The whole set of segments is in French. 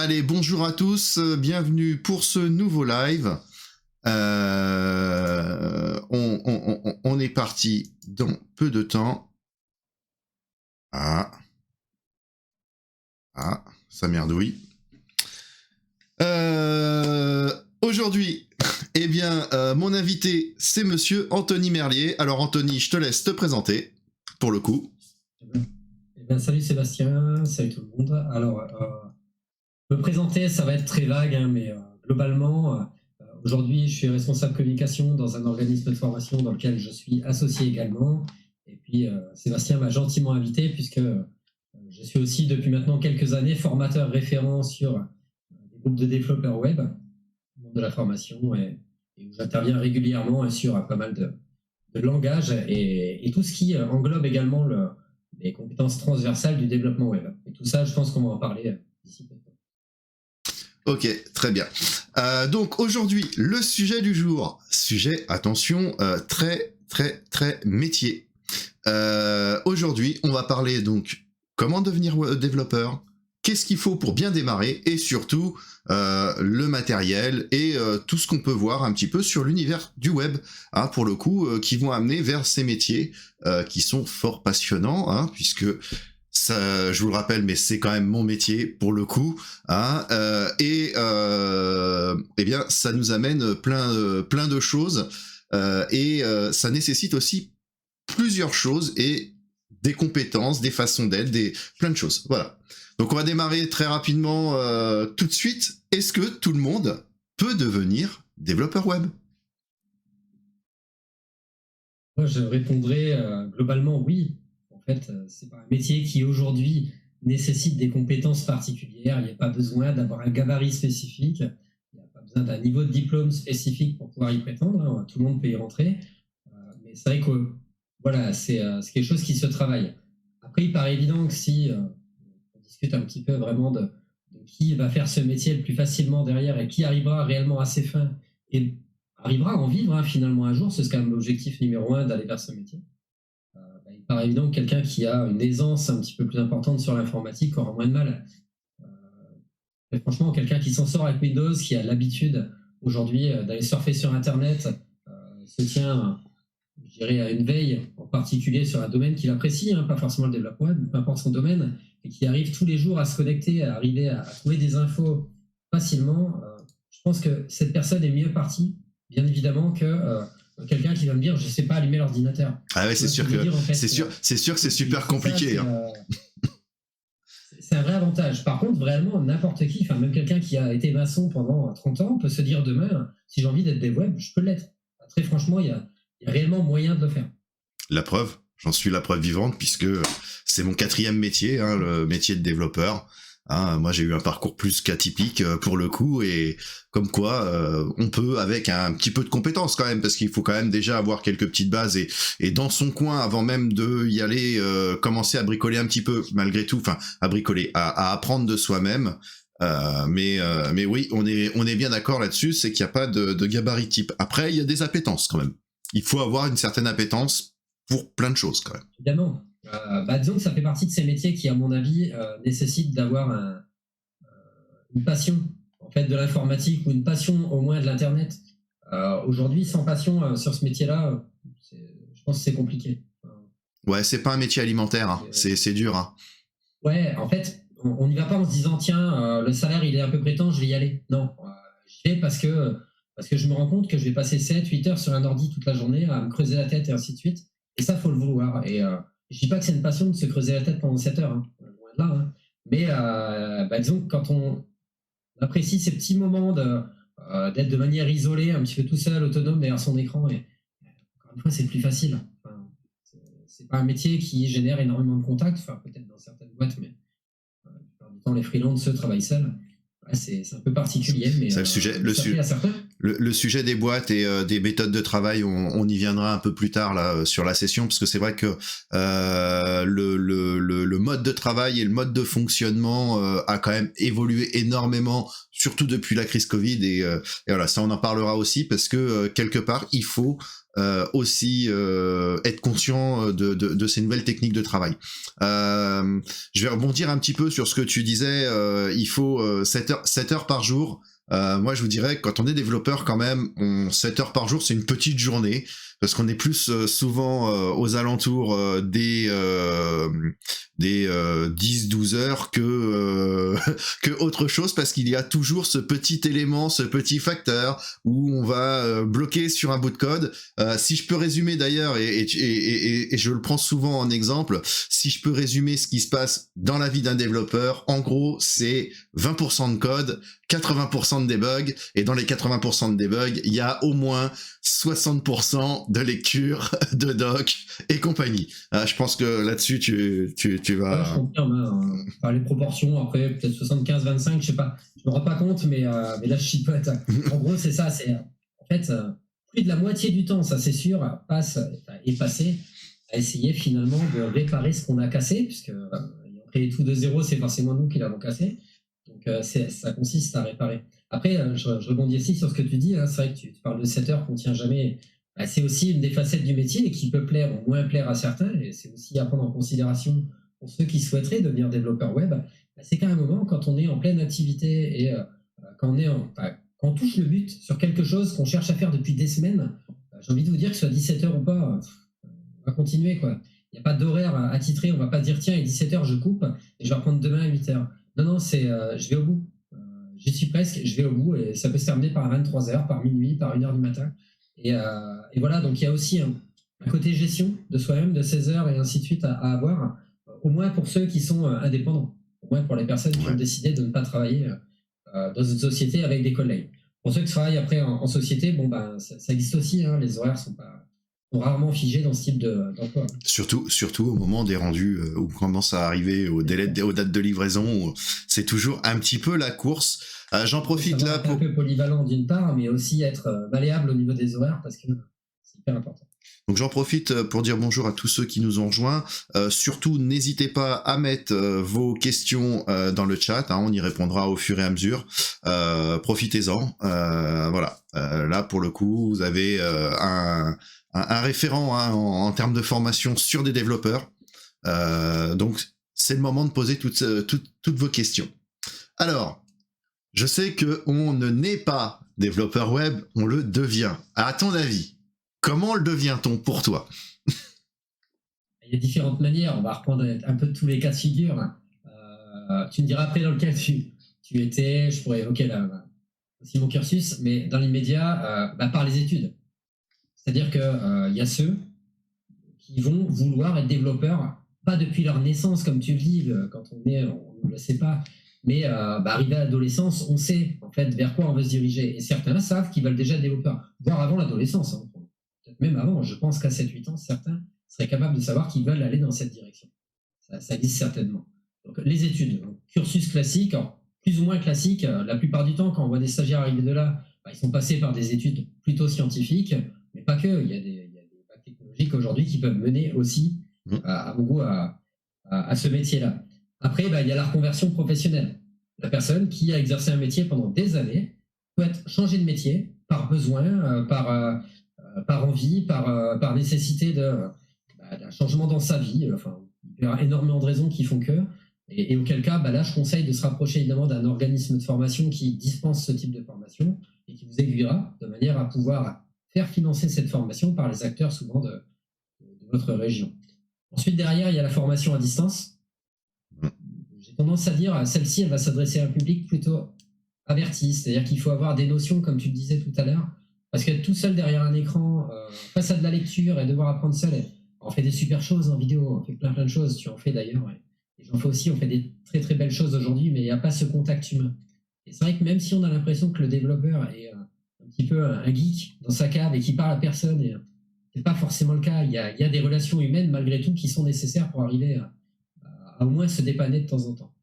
Allez, bonjour à tous, bienvenue pour ce nouveau live. On est parti dans peu de temps. Ah, ça merdouille. Aujourd'hui, eh bien, mon invité, c'est monsieur Anthony Merlier. Alors Anthony, je te laisse te présenter, pour le coup. Salut Sébastien, salut tout le monde. Alors, me présenter, ça va être très vague, mais globalement, aujourd'hui, je suis responsable communication dans un organisme de formation dans lequel je suis associé également. Et puis, Sébastien m'a gentiment invité puisque je suis aussi, depuis maintenant quelques années, formateur référent sur des groupes de développeurs web, au monde de la formation, et où j'interviens régulièrement sur pas mal de langages et tout ce qui englobe également les compétences transversales du développement web. Et tout ça, je pense qu'on va en parler d'ici peu de temps. Ok, très bien. Donc aujourd'hui, le sujet du jour. Sujet, attention, très métier. Aujourd'hui, on va parler donc comment devenir développeur, qu'est-ce qu'il faut pour bien démarrer et surtout le matériel et tout ce qu'on peut voir un petit peu sur l'univers du web, pour le coup, qui vont amener vers ces métiers qui sont fort passionnants, puisque ça, je vous le rappelle, mais c'est quand même mon métier pour le coup, et eh bien ça nous amène plein de choses et ça nécessite aussi plusieurs choses et des compétences, des façons d'être, plein de choses. Voilà. Donc on va démarrer très rapidement tout de suite. Est-ce que tout le monde peut devenir développeur web ? Moi, je répondrais globalement oui. En fait, c'est pas un métier qui aujourd'hui nécessite des compétences particulières. Il n'y a pas besoin d'avoir un gabarit spécifique. Il n'y a pas besoin d'un niveau de diplôme spécifique pour pouvoir y prétendre. Tout le monde peut y rentrer. Mais c'est vrai que voilà, c'est quelque chose qui se travaille. Après, il paraît évident que si on discute un petit peu vraiment de qui va faire ce métier le plus facilement derrière et qui arrivera réellement à ses fins et arrivera à en vivre finalement un jour, c'est quand même l'objectif numéro 1 d'aller vers ce métier. Il paraît évident que quelqu'un qui a une aisance un petit peu plus importante sur l'informatique aura moins de mal. Et franchement, quelqu'un qui s'en sort avec Windows, qui a l'habitude aujourd'hui d'aller surfer sur Internet, se tient, je dirais, à une veille, en particulier sur un domaine qu'il apprécie, pas forcément le développement web, peu importe son domaine, et qui arrive tous les jours à se connecter, à arriver à trouver des infos facilement, je pense que cette personne est mieux partie, bien évidemment, que quelqu'un qui va me dire je ne sais pas allumer l'ordinateur. Ah ouais, c'est sûr que c'est super compliqué. C'est un vrai avantage. Par contre, vraiment, n'importe qui, même quelqu'un qui a été maçon pendant 30 ans peut se dire demain, si j'ai envie d'être dev web, je peux l'être. Très franchement, il y a réellement moyen de le faire. La preuve, j'en suis la preuve vivante puisque c'est mon 4e métier, le métier de développeur. Moi, j'ai eu un parcours plus qu'atypique pour le coup, et comme quoi on peut, avec un petit peu de compétences quand même, parce qu'il faut quand même déjà avoir quelques petites bases et dans son coin avant même de y aller, commencer à bricoler un petit peu malgré tout, à bricoler, à apprendre de soi-même. Mais oui, on est bien d'accord là-dessus, c'est qu'il n'y a pas de gabarit type. Après, il y a des appétences quand même. Il faut avoir une certaine appétence pour plein de choses quand même. Évidemment. Disons que ça fait partie de ces métiers qui, à mon avis, nécessitent d'avoir une passion en fait de l'informatique ou une passion au moins de l'internet. Aujourd'hui, sans passion sur ce métier-là, je pense que c'est compliqué. Ouais, c'est pas un métier alimentaire, c'est dur. Ouais, en fait, on n'y va pas en se disant tiens, le salaire il est à peu près temps, je vais y aller. Non, j'y vais parce que je me rends compte que je vais passer 7-8 heures sur un ordi toute la journée à me creuser la tête et ainsi de suite. Et ça, faut le vouloir. Et je dis pas que c'est une passion de se creuser la tête pendant 7 heures, loin de là. Mais disons que quand on apprécie ces petits moments d'être de manière isolée, un petit peu tout seul, autonome derrière son écran, et encore une fois, c'est plus facile. C'est pas un métier qui génère énormément de contacts, peut-être dans certaines boîtes, mais la plupart du temps, les freelances, ceux travaillent seuls. C'est un peu particulier, mais c'est le sujet des boîtes et des méthodes de travail, on y viendra un peu plus tard là sur la session, parce que c'est vrai que le mode de travail et le mode de fonctionnement a quand même évolué énormément surtout depuis la crise Covid, et voilà, ça on en parlera aussi, parce que quelque part il faut aussi être conscient de ces nouvelles techniques de travail. Je vais rebondir un petit peu sur ce que tu disais, il faut 7 heures par jour. Moi je vous dirais que quand on est développeur quand même, 7 heures par jour c'est une petite journée, parce qu'on est plus souvent aux alentours des 10-12 heures que autre chose, parce qu'il y a toujours ce petit élément, ce petit facteur où on va bloquer sur un bout de code. Si je peux résumer d'ailleurs, et je le prends souvent en exemple, si je peux résumer ce qui se passe dans la vie d'un développeur, en gros c'est 20% de code, 80% de debug, et dans les 80% de debug, il y a au moins 60% de lecture, de doc et compagnie. Je pense que là-dessus, tu vas... Je confirme, par les proportions, après peut-être 75-25, je sais pas, je me rends pas compte, mais là je chipote. En gros, c'est ça, c'est en fait, plus de la moitié du temps, ça c'est sûr, est passé à essayer finalement de réparer ce qu'on a cassé, puisque ayant créé tout de zéro, c'est forcément nous qui l'avons cassé. Donc ça consiste à réparer. Après, je rebondis aussi sur ce que tu dis, hein. C'est vrai que tu parles de 7 heures qu'on tient jamais. C'est aussi une des facettes du métier, et qui peut plaire ou moins plaire à certains, et c'est aussi à prendre en considération pour ceux qui souhaiteraient devenir développeur web. C'est qu'à un moment, quand on est en pleine activité et quand on touche le but sur quelque chose qu'on cherche à faire depuis des semaines, j'ai envie de vous dire que ce soit 17 heures ou pas, on va continuer, quoi. Il n'y a pas d'horaire attitré, on ne va pas dire tiens, il est 17 heures, je coupe et je vais reprendre demain à 8 heures. Non, c'est je vais au bout. J'y suis presque, je vais au bout, et ça peut se terminer par 23 heures, par minuit, par 1 heure du matin. Et voilà, donc il y a aussi un côté gestion de soi-même, de 16 heures et ainsi de suite à avoir, au moins pour ceux qui sont indépendants, au moins pour les personnes qui ont décidé de ne pas travailler dans une société avec des collègues. Pour ceux qui travaillent après en société, bon, ça existe aussi, hein, les horaires sont rarement figés dans ce type d'emploi. Surtout au moment des rendus où on commence à arriver aux dates de livraison, c'est toujours un petit peu la course. J'en profite là pour... être un peu polyvalent d'une part, mais aussi être malléable au niveau des horaires, parce que c'est hyper important. Donc j'en profite pour dire bonjour à tous ceux qui nous ont rejoints. Surtout, n'hésitez pas à mettre vos questions dans le chat, hein, on y répondra au fur et à mesure. Profitez-en. Voilà. Là, pour le coup, vous avez un référent, hein, en termes de formation sur des développeurs. Donc, c'est le moment de poser toutes vos questions. Alors, je sais qu'on ne naît pas développeur web, on le devient. À ton avis, comment le devient-on pour toi? Il y a différentes manières, on va reprendre un peu tous les cas de figure. Tu me diras après dans lequel tu étais, je pourrais évoquer aussi mon cursus, mais dans l'immédiat, par les études. C'est-à-dire qu'il y a ceux qui vont vouloir être développeurs, pas depuis leur naissance, comme tu le dis, quand on ne le sait pas, mais arrivé à l'adolescence, on sait en fait vers quoi on veut se diriger. Et certains savent qu'ils veulent déjà être développeurs, voire avant l'adolescence. Hein. Peut-être même avant, je pense qu'à 7-8 ans, certains seraient capables de savoir qu'ils veulent aller dans cette direction. Ça existe certainement. Donc, les études, donc, cursus classique, alors, plus ou moins classique, la plupart du temps, quand on voit des stagiaires arriver de là, ils sont passés par des études plutôt scientifiques, mais pas que. Il y a des bacs technologiques aujourd'hui qui peuvent mener aussi à ce métier-là. Après, il y a la reconversion professionnelle. La personne qui a exercé un métier pendant des années souhaite changer de métier par besoin, par envie, par nécessité d'un changement dans sa vie. Enfin, il y a énormément de raisons qui font que. Et auquel cas, là, je conseille de se rapprocher évidemment d'un organisme de formation qui dispense ce type de formation et qui vous aiguillera de manière à pouvoir faire financer cette formation par les acteurs souvent de votre région. Ensuite, derrière, il y a la formation à distance. J'ai tendance à dire, celle-ci, elle va s'adresser à un public plutôt averti, c'est-à-dire qu'il faut avoir des notions, comme tu le disais tout à l'heure, parce qu'être tout seul derrière un écran, face à de la lecture et devoir apprendre seul, on fait des super choses en vidéo, on fait plein de choses, tu en fais d'ailleurs, et j'en fais aussi, on fait des très très belles choses aujourd'hui, mais il n'y a pas ce contact humain. Et c'est vrai que même si on a l'impression que le développeur est un petit peu un geek dans sa cave et qui parle à personne, et c'est pas forcément le cas, il y a des relations humaines malgré tout qui sont nécessaires pour arriver à au moins se dépanner de temps en temps.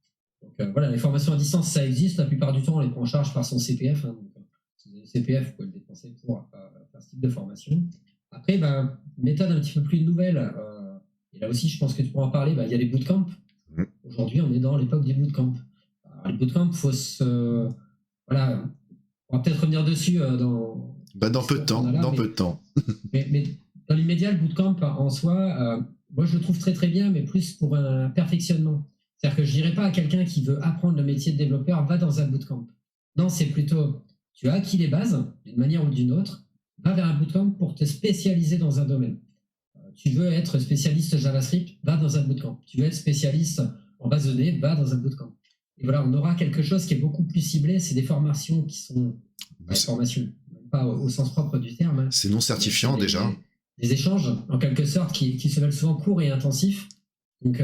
Donc voilà, les formations à distance, ça existe, la plupart du temps on les prend en charge par son CPF, hein, donc, si vous avez le CPF, vous pouvez le dépenser pour faire ce type de formation. Après, une méthode un petit peu plus nouvelle, et là aussi je pense que tu pourras en parler, il y a les bootcamps. Aujourd'hui, on est dans l'époque des bootcamps. Alors, les bootcamps, il faut se voilà, on va peut-être revenir dessus dans peu de temps, peu de temps. mais dans l'immédiat, le bootcamp en soi, moi je le trouve très très bien, mais plus pour un perfectionnement. C'est-à-dire que je dirais pas à quelqu'un qui veut apprendre le métier de développeur, va dans un bootcamp. Non, c'est plutôt, tu as acquis les bases d'une manière ou d'une autre, va vers un bootcamp pour te spécialiser dans un domaine. Tu veux être spécialiste JavaScript, va dans un bootcamp. Tu veux être spécialiste en base de données, va dans un bootcamp. Et voilà, on aura quelque chose qui est beaucoup plus ciblé. C'est des formations qui sont des formations, pas au sens propre du terme. Hein. C'est non certifiant déjà. Des échanges, en quelque sorte, qui se veulent souvent courts et intensifs. Donc,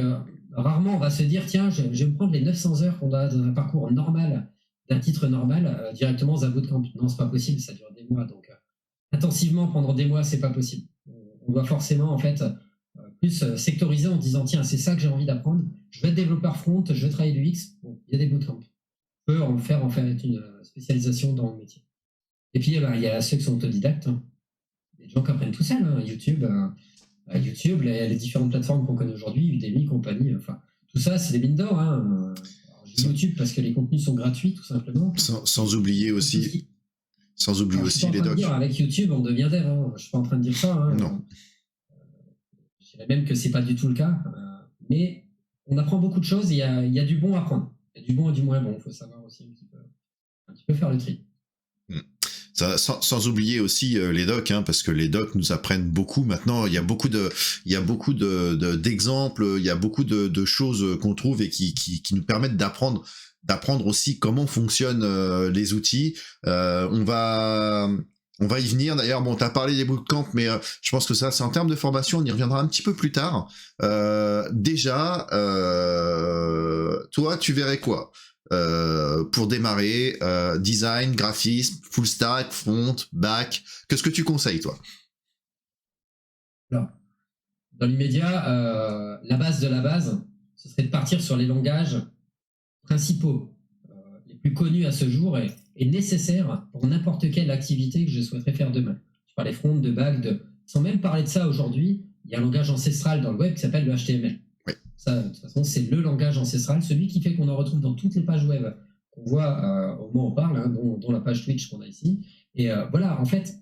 rarement, on va se dire, tiens, je vais me prendre les 900 heures qu'on a dans un parcours normal, d'un titre normal, directement dans un bootcamp. Non, c'est pas possible, ça dure des mois. Donc, intensivement, pendant des mois, c'est pas possible. On doit forcément, en fait, plus sectoriser en disant, tiens, c'est ça que j'ai envie d'apprendre. Je vais être développeur front, je vais travailler du X. Bon, il y a des bootcamps. On peut en faire une spécialisation dans le métier. Et puis, il y a ceux qui sont autodidactes. Hein. Des gens qui apprennent tout seuls. Hein. YouTube, les différentes plateformes qu'on connaît aujourd'hui, Udemy, compagnie, enfin, tout ça, c'est des mines d'or. Hein. YouTube parce que les contenus sont gratuits, tout simplement. Sans oublier aussi. Sans oublier aussi les docs. Avec YouTube, on devient dev. Hein. Je ne suis pas en train de dire ça. Hein. Non. Je dirais même que ce n'est pas du tout le cas. Mais on apprend beaucoup de choses. Il y a du bon à apprendre. Il y a du bon et du moins bon. Il faut savoir aussi un petit peu faire le tri. Ça, sans oublier aussi les docs, hein, parce que les docs nous apprennent beaucoup. Maintenant, il y a beaucoup d'exemples, il y a beaucoup de choses qu'on trouve et qui nous permettent d'apprendre aussi comment fonctionnent les outils. On va y venir. D'ailleurs, bon, t'as parlé des bootcamps, mais je pense que ça, c'est en termes de formation, on y reviendra un petit peu plus tard. Déjà, toi, tu verrais quoi pour démarrer, design, graphisme, full stack, front, back, qu'est-ce que tu conseilles, toi? Alors, dans l'immédiat, la base de la base, ce serait de partir sur les langages principaux, les plus connus à ce jour et nécessaires pour n'importe quelle activité que je souhaiterais faire demain. Je parlais front, de back, sans même parler de ça aujourd'hui, il y a un langage ancestral dans le web qui s'appelle le HTML. Oui. Ça, de toute façon, c'est le langage ancestral, celui qui fait qu'on en retrouve dans toutes les pages web qu'on voit au moment où on parle, hein, dont la page Twitch qu'on a ici. Et voilà, en fait,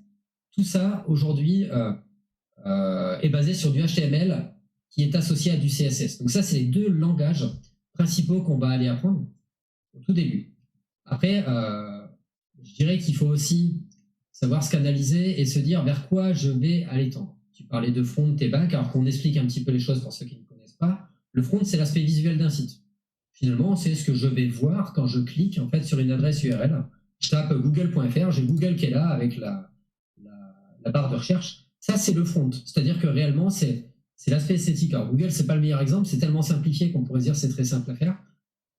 tout ça, aujourd'hui, est basé sur du HTML qui est associé à du CSS. Donc ça, c'est les deux langages principaux qu'on va aller apprendre au tout début. Après, je dirais qu'il faut aussi savoir se canaliser et se dire vers quoi je vais aller tendre. Tu parlais de front et back, alors qu'on explique un petit peu les choses pour ceux qui ne connaissent pas. Le front, c'est l'aspect visuel d'un site. Finalement, c'est ce que je vais voir quand je clique en fait, sur une adresse URL. Je tape google.fr, j'ai Google qui est là avec la barre de recherche. Ça, c'est le front. C'est-à-dire que réellement, c'est l'aspect esthétique. Alors, Google, c'est pas le meilleur exemple. C'est tellement simplifié qu'on pourrait dire que c'est très simple à faire.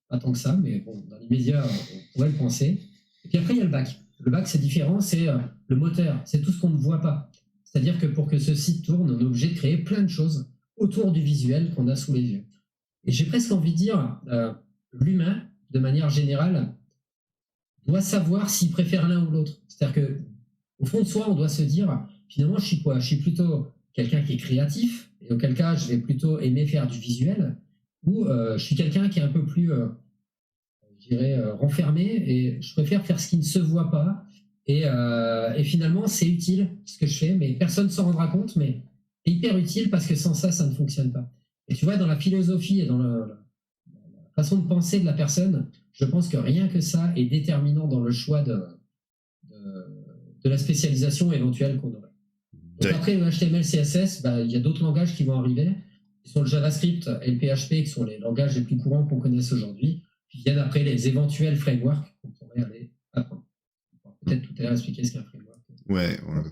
Pas tant que ça, mais bon, dans l'immédiat, on pourrait le penser. Et puis après, il y a le back. Le back, c'est différent. C'est le moteur. C'est tout ce qu'on ne voit pas. C'est-à-dire que pour que ce site tourne, on est obligé de créer plein de choses autour du visuel qu'on a sous les yeux. Et j'ai presque envie de dire, l'humain, de manière générale, doit savoir s'il préfère l'un ou l'autre. C'est-à-dire que, au fond de soi, on doit se dire, finalement, je suis quoi? Je suis plutôt quelqu'un qui est créatif, et auquel cas, je vais plutôt aimer faire du visuel, ou je suis quelqu'un qui est un peu plus, je dirais, renfermé, et je préfère faire ce qui ne se voit pas. Et finalement, c'est utile ce que je fais, mais personne ne s'en rendra compte, mais c'est hyper utile parce que sans ça, ça ne fonctionne pas. Et tu vois, dans la philosophie et dans la façon de penser de la personne, je pense que rien que ça est déterminant dans le choix de la spécialisation éventuelle qu'on aurait. Donc après le HTML, CSS, il y a d'autres langages qui vont arriver, qui sont le JavaScript et le PHP, qui sont les langages les plus courants qu'on connaisse aujourd'hui. Puis viennent après les éventuels frameworks qu'on pourrait aller apprendre. On va peut-être tout à l'heure expliquer ce qu'est un framework. Ouais, on en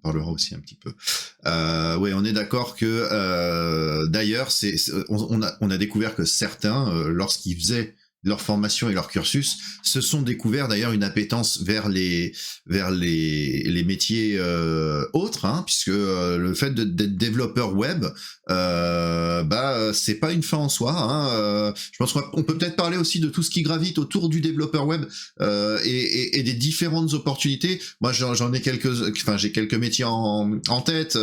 parlera aussi un petit peu. Ouais, on est d'accord que d'ailleurs, on a découvert que certains, lorsqu'ils faisaient leur formation et leur cursus, se sont découverts d'ailleurs une appétence vers les métiers autres, hein, puisque le fait d'être développeur web, c'est pas une fin en soi. Hein, je pense qu'on peut peut-être parler aussi de tout ce qui gravite autour du développeur web et des différentes opportunités. Moi, j'en ai j'ai quelques métiers en tête.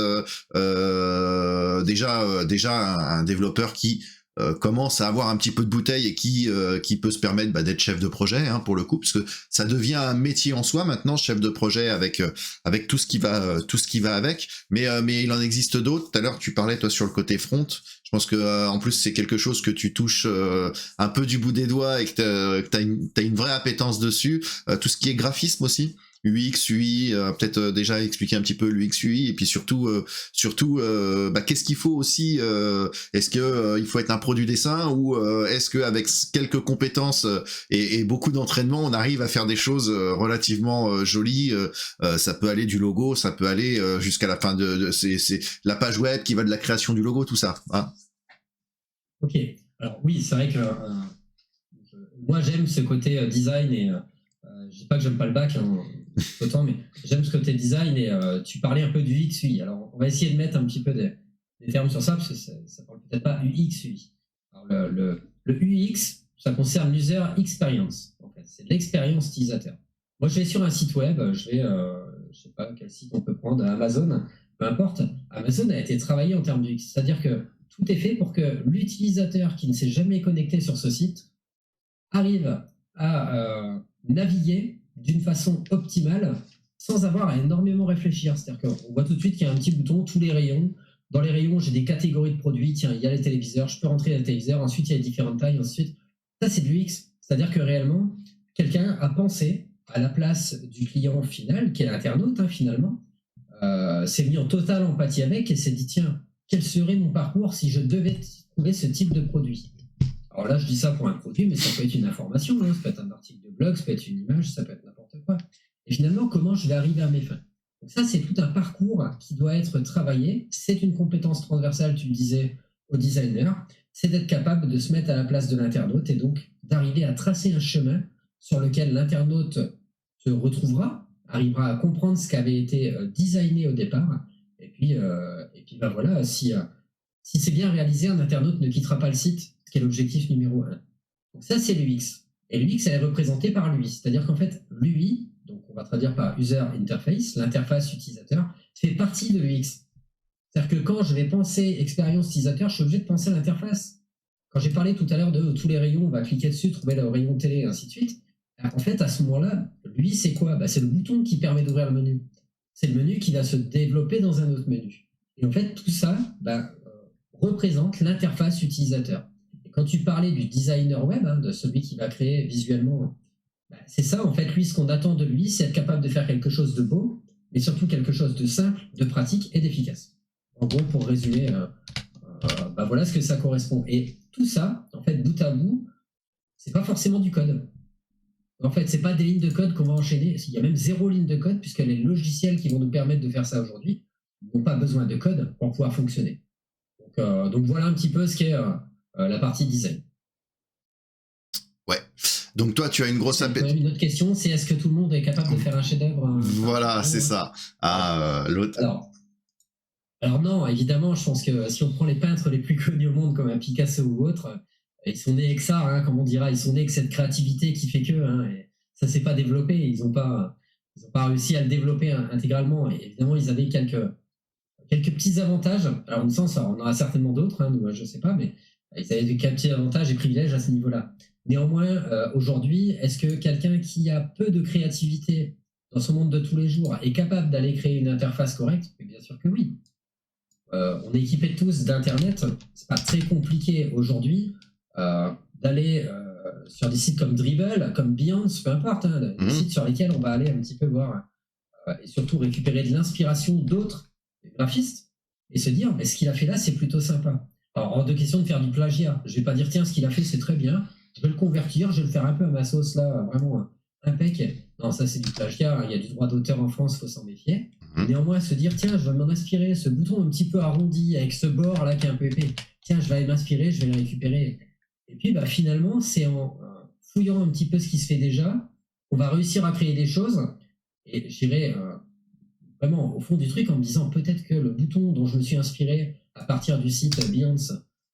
Déjà un développeur qui commence à avoir un petit peu de bouteille et qui peut se permettre d'être chef de projet, hein, pour le coup, parce que ça devient un métier en soi maintenant, chef de projet avec tout ce qui va avec. Mais il en existe d'autres. Tout à l'heure, tu parlais toi sur le côté front. Je pense que en plus c'est quelque chose que tu touches un peu du bout des doigts et que t'as une vraie appétence dessus. Tout ce qui est graphisme aussi. UX, UI, peut-être déjà expliquer un petit peu l'UX, UI, et puis surtout, qu'est-ce qu'il faut aussi, est-ce que il faut être un pro du dessin, ou est-ce qu'avec quelques compétences et beaucoup d'entraînement, on arrive à faire des choses relativement jolies. Ça peut aller du logo, ça peut aller jusqu'à la fin c'est la page web qui va de la création du logo, tout ça, hein. Ok, alors oui, c'est vrai que moi j'aime ce côté design, et je dis pas que j'aime pas le bac, hein, autant, mais j'aime ce côté design, et tu parlais un peu du UX UI. Alors on va essayer de mettre un petit peu des termes sur ça, parce que ça parle peut-être pas UX UI. Alors le UX, ça concerne l'user experience. En fait, c'est l'expérience utilisateur. Moi, je vais sur un site web, je sais pas quel site on peut prendre, Amazon, peu importe. Amazon a été travaillé en termes d'UX, c'est-à-dire que tout est fait pour que l'utilisateur qui ne s'est jamais connecté sur ce site arrive à naviguer d'une façon optimale sans avoir à énormément réfléchir. C'est-à-dire qu'on voit tout de suite qu'il y a un petit bouton, tous les rayons. Dans les rayons, j'ai des catégories de produits. Tiens, il y a les téléviseurs, je peux rentrer dans les téléviseurs. Ensuite, il y a les différentes tailles. Ensuite, ça, c'est du UX. C'est-à-dire que réellement, quelqu'un a pensé à la place du client final, qui est l'internaute, hein, finalement, s'est mis en totale empathie avec et s'est dit, tiens, quel serait mon parcours si je devais trouver ce type de produit? Alors là, je dis ça pour un produit, mais ça peut être une information, hein, ça peut être un article de blog, ça peut être une image, ça peut être n'importe quoi. Et finalement, comment je vais arriver à mes fins? Donc ça, c'est tout un parcours qui doit être travaillé. C'est une compétence transversale, tu le disais, au designer. C'est d'être capable de se mettre à la place de l'internaute et donc d'arriver à tracer un chemin sur lequel l'internaute se retrouvera, arrivera à comprendre ce qui avait été designé au départ. Et puis voilà, si c'est bien réalisé, un internaute ne quittera pas le site, ce qui est l'objectif numéro 1. Donc ça, c'est l'UX. Et l'UX, elle est représentée par l'UI. C'est-à-dire qu'en fait, l'UI, donc on va traduire par User Interface, l'interface utilisateur, fait partie de l'UX. C'est-à-dire que quand je vais penser expérience utilisateur, je suis obligé de penser à l'interface. Quand j'ai parlé tout à l'heure de tous les rayons, on va cliquer dessus, trouver le rayon télé, et ainsi de suite. En fait, à ce moment-là, l'UI, c'est quoi? C'est le bouton qui permet d'ouvrir le menu. C'est le menu qui va se développer dans un autre menu. Et en fait, tout ça représente l'interface utilisateur. Et quand tu parlais du designer web, hein, de celui qui va créer visuellement, c'est ça, en fait, lui, ce qu'on attend de lui, c'est être capable de faire quelque chose de beau, mais surtout quelque chose de simple, de pratique et d'efficace. En gros, pour résumer, voilà ce que ça correspond. Et tout ça, en fait, bout à bout, c'est pas forcément du code. En fait, c'est pas des lignes de code qu'on va enchaîner. Il y a même 0 ligne de code, puisque les logiciels qui vont nous permettre de faire ça aujourd'hui n'ont pas besoin de code pour pouvoir fonctionner. Donc voilà un petit peu ce qu'est la partie design. Ouais. Donc toi, tu as une grosse appétence. Une autre question, c'est est-ce que tout le monde est capable de faire un chef-d'œuvre? Voilà, c'est ça. L'autre. Alors non, évidemment, je pense que si on prend les peintres les plus connus au monde, comme un Picasso ou autre, ils sont nés avec ça, hein, comme on dira, ils sont nés avec cette créativité qui fait que, hein, et ça s'est pas développé, ils n'ont pas réussi à le développer intégralement. Et évidemment, ils avaient quelques petits avantages. Alors, une sens, on en a certainement d'autres, hein, nous, je sais pas, mais ils avaient quelques petits avantages et privilèges à ce niveau-là. Néanmoins, aujourd'hui, est-ce que quelqu'un qui a peu de créativité dans son monde de tous les jours est capable d'aller créer une interface correcte? Bien sûr que oui. On est équipés tous d'Internet. C'est pas très compliqué aujourd'hui d'aller sur des sites comme Dribbble, comme Behance, peu importe, hein, des sites sur lesquels on va aller un petit peu voir et surtout récupérer de l'inspiration d'autres graphistes et se dire, mais ce qu'il a fait là, c'est plutôt sympa. Alors, hors de question de faire du plagiat. Je vais pas dire, tiens, ce qu'il a fait, c'est très bien. Je vais le convertir, je vais le faire un peu à ma sauce là, vraiment impec. Non, ça c'est du plagiat. Il y a du droit d'auteur en France, il faut s'en méfier. Néanmoins, se dire, tiens, je vais m'en inspirer, ce bouton un petit peu arrondi avec ce bord là qui est un peu épais. Tiens, je vais aller m'inspirer, je vais le récupérer. Et puis, finalement, c'est en fouillant un petit peu ce qui se fait déjà, on va réussir à créer des choses. Et j'irai vraiment au fond du truc en me disant peut-être que le bouton dont je me suis inspiré à partir du site Behance,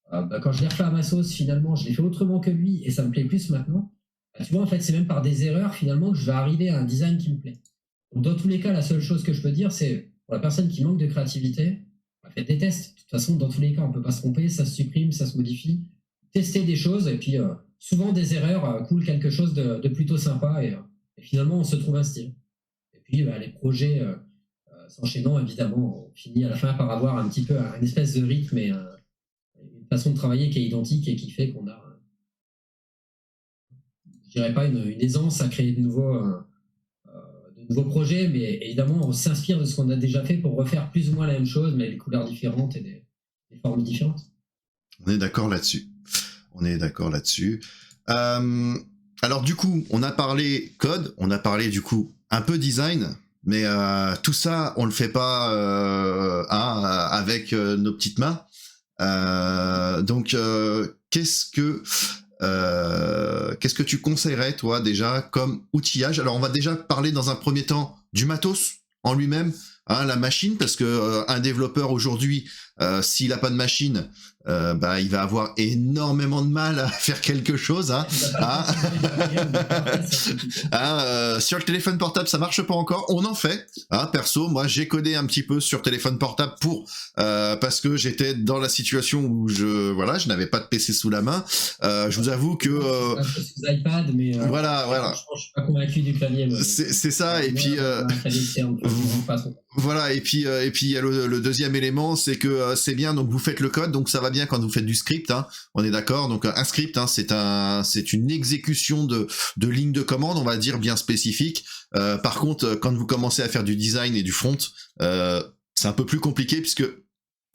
quand je l'ai refait à ma sauce, finalement, je l'ai fait autrement que lui et ça me plaît plus maintenant. Tu vois, en fait, c'est même par des erreurs, finalement, que je vais arriver à un design qui me plaît. Donc, dans tous les cas, la seule chose que je peux dire, c'est pour la personne qui manque de créativité, faites des tests. De toute façon, dans tous les cas, on ne peut pas se tromper, ça se supprime, ça se modifie. tester des choses et puis souvent des erreurs coulent quelque chose de plutôt sympa et finalement on se trouve un style. Et puis les projets s'enchaînant, évidemment, on finit à la fin par avoir un petit peu un espèce de rythme et une façon de travailler qui est identique et qui fait qu'on a, je dirais pas une aisance à créer de nouveaux projets, mais évidemment, on s'inspire de ce qu'on a déjà fait pour refaire plus ou moins la même chose, mais avec des couleurs différentes et des formes différentes. On est d'accord là-dessus. Alors du coup, on a parlé code, on a parlé du coup un peu design, mais tout ça, on le fait pas avec nos petites mains. Donc, qu'est-ce que tu conseillerais, toi, déjà, comme outillage? Alors, on va déjà parler dans un premier temps du matos en lui-même, la machine, parce que un développeur aujourd'hui, s'il n'a pas de machine, il va avoir énormément de mal à faire quelque chose. Sur le téléphone portable, ça marche pas encore. On en fait. Perso, moi, j'ai codé un petit peu sur téléphone portable parce que j'étais dans la situation où je n'avais pas de PC sous la main. Je vous avoue que un peu sous iPad, mais voilà. Je suis pas convaincu du clavier. C'est ça. Et puis voilà. Et puis il y a le deuxième élément, c'est que c'est bien. Donc vous faites le code, donc ça va bien quand vous faites du script. On est d'accord. Donc un script, c'est une exécution de lignes de commande, on va dire bien spécifique. Par contre, quand vous commencez à faire du design et du front, c'est un peu plus compliqué puisque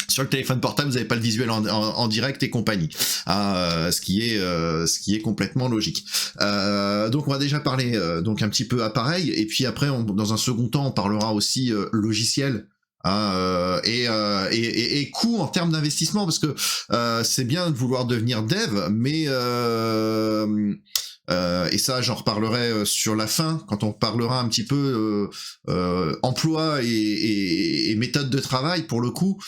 sur le téléphone portable, vous n'avez pas le visuel en direct et compagnie, ce qui est complètement logique. Donc on va déjà parler donc un petit peu appareil, et puis après, dans un second temps, on parlera aussi logiciel. Et coût en termes d'investissement, parce que c'est bien de vouloir devenir dev, mais et ça j'en reparlerai sur la fin quand on parlera un petit peu emploi et méthode de travail pour le coup,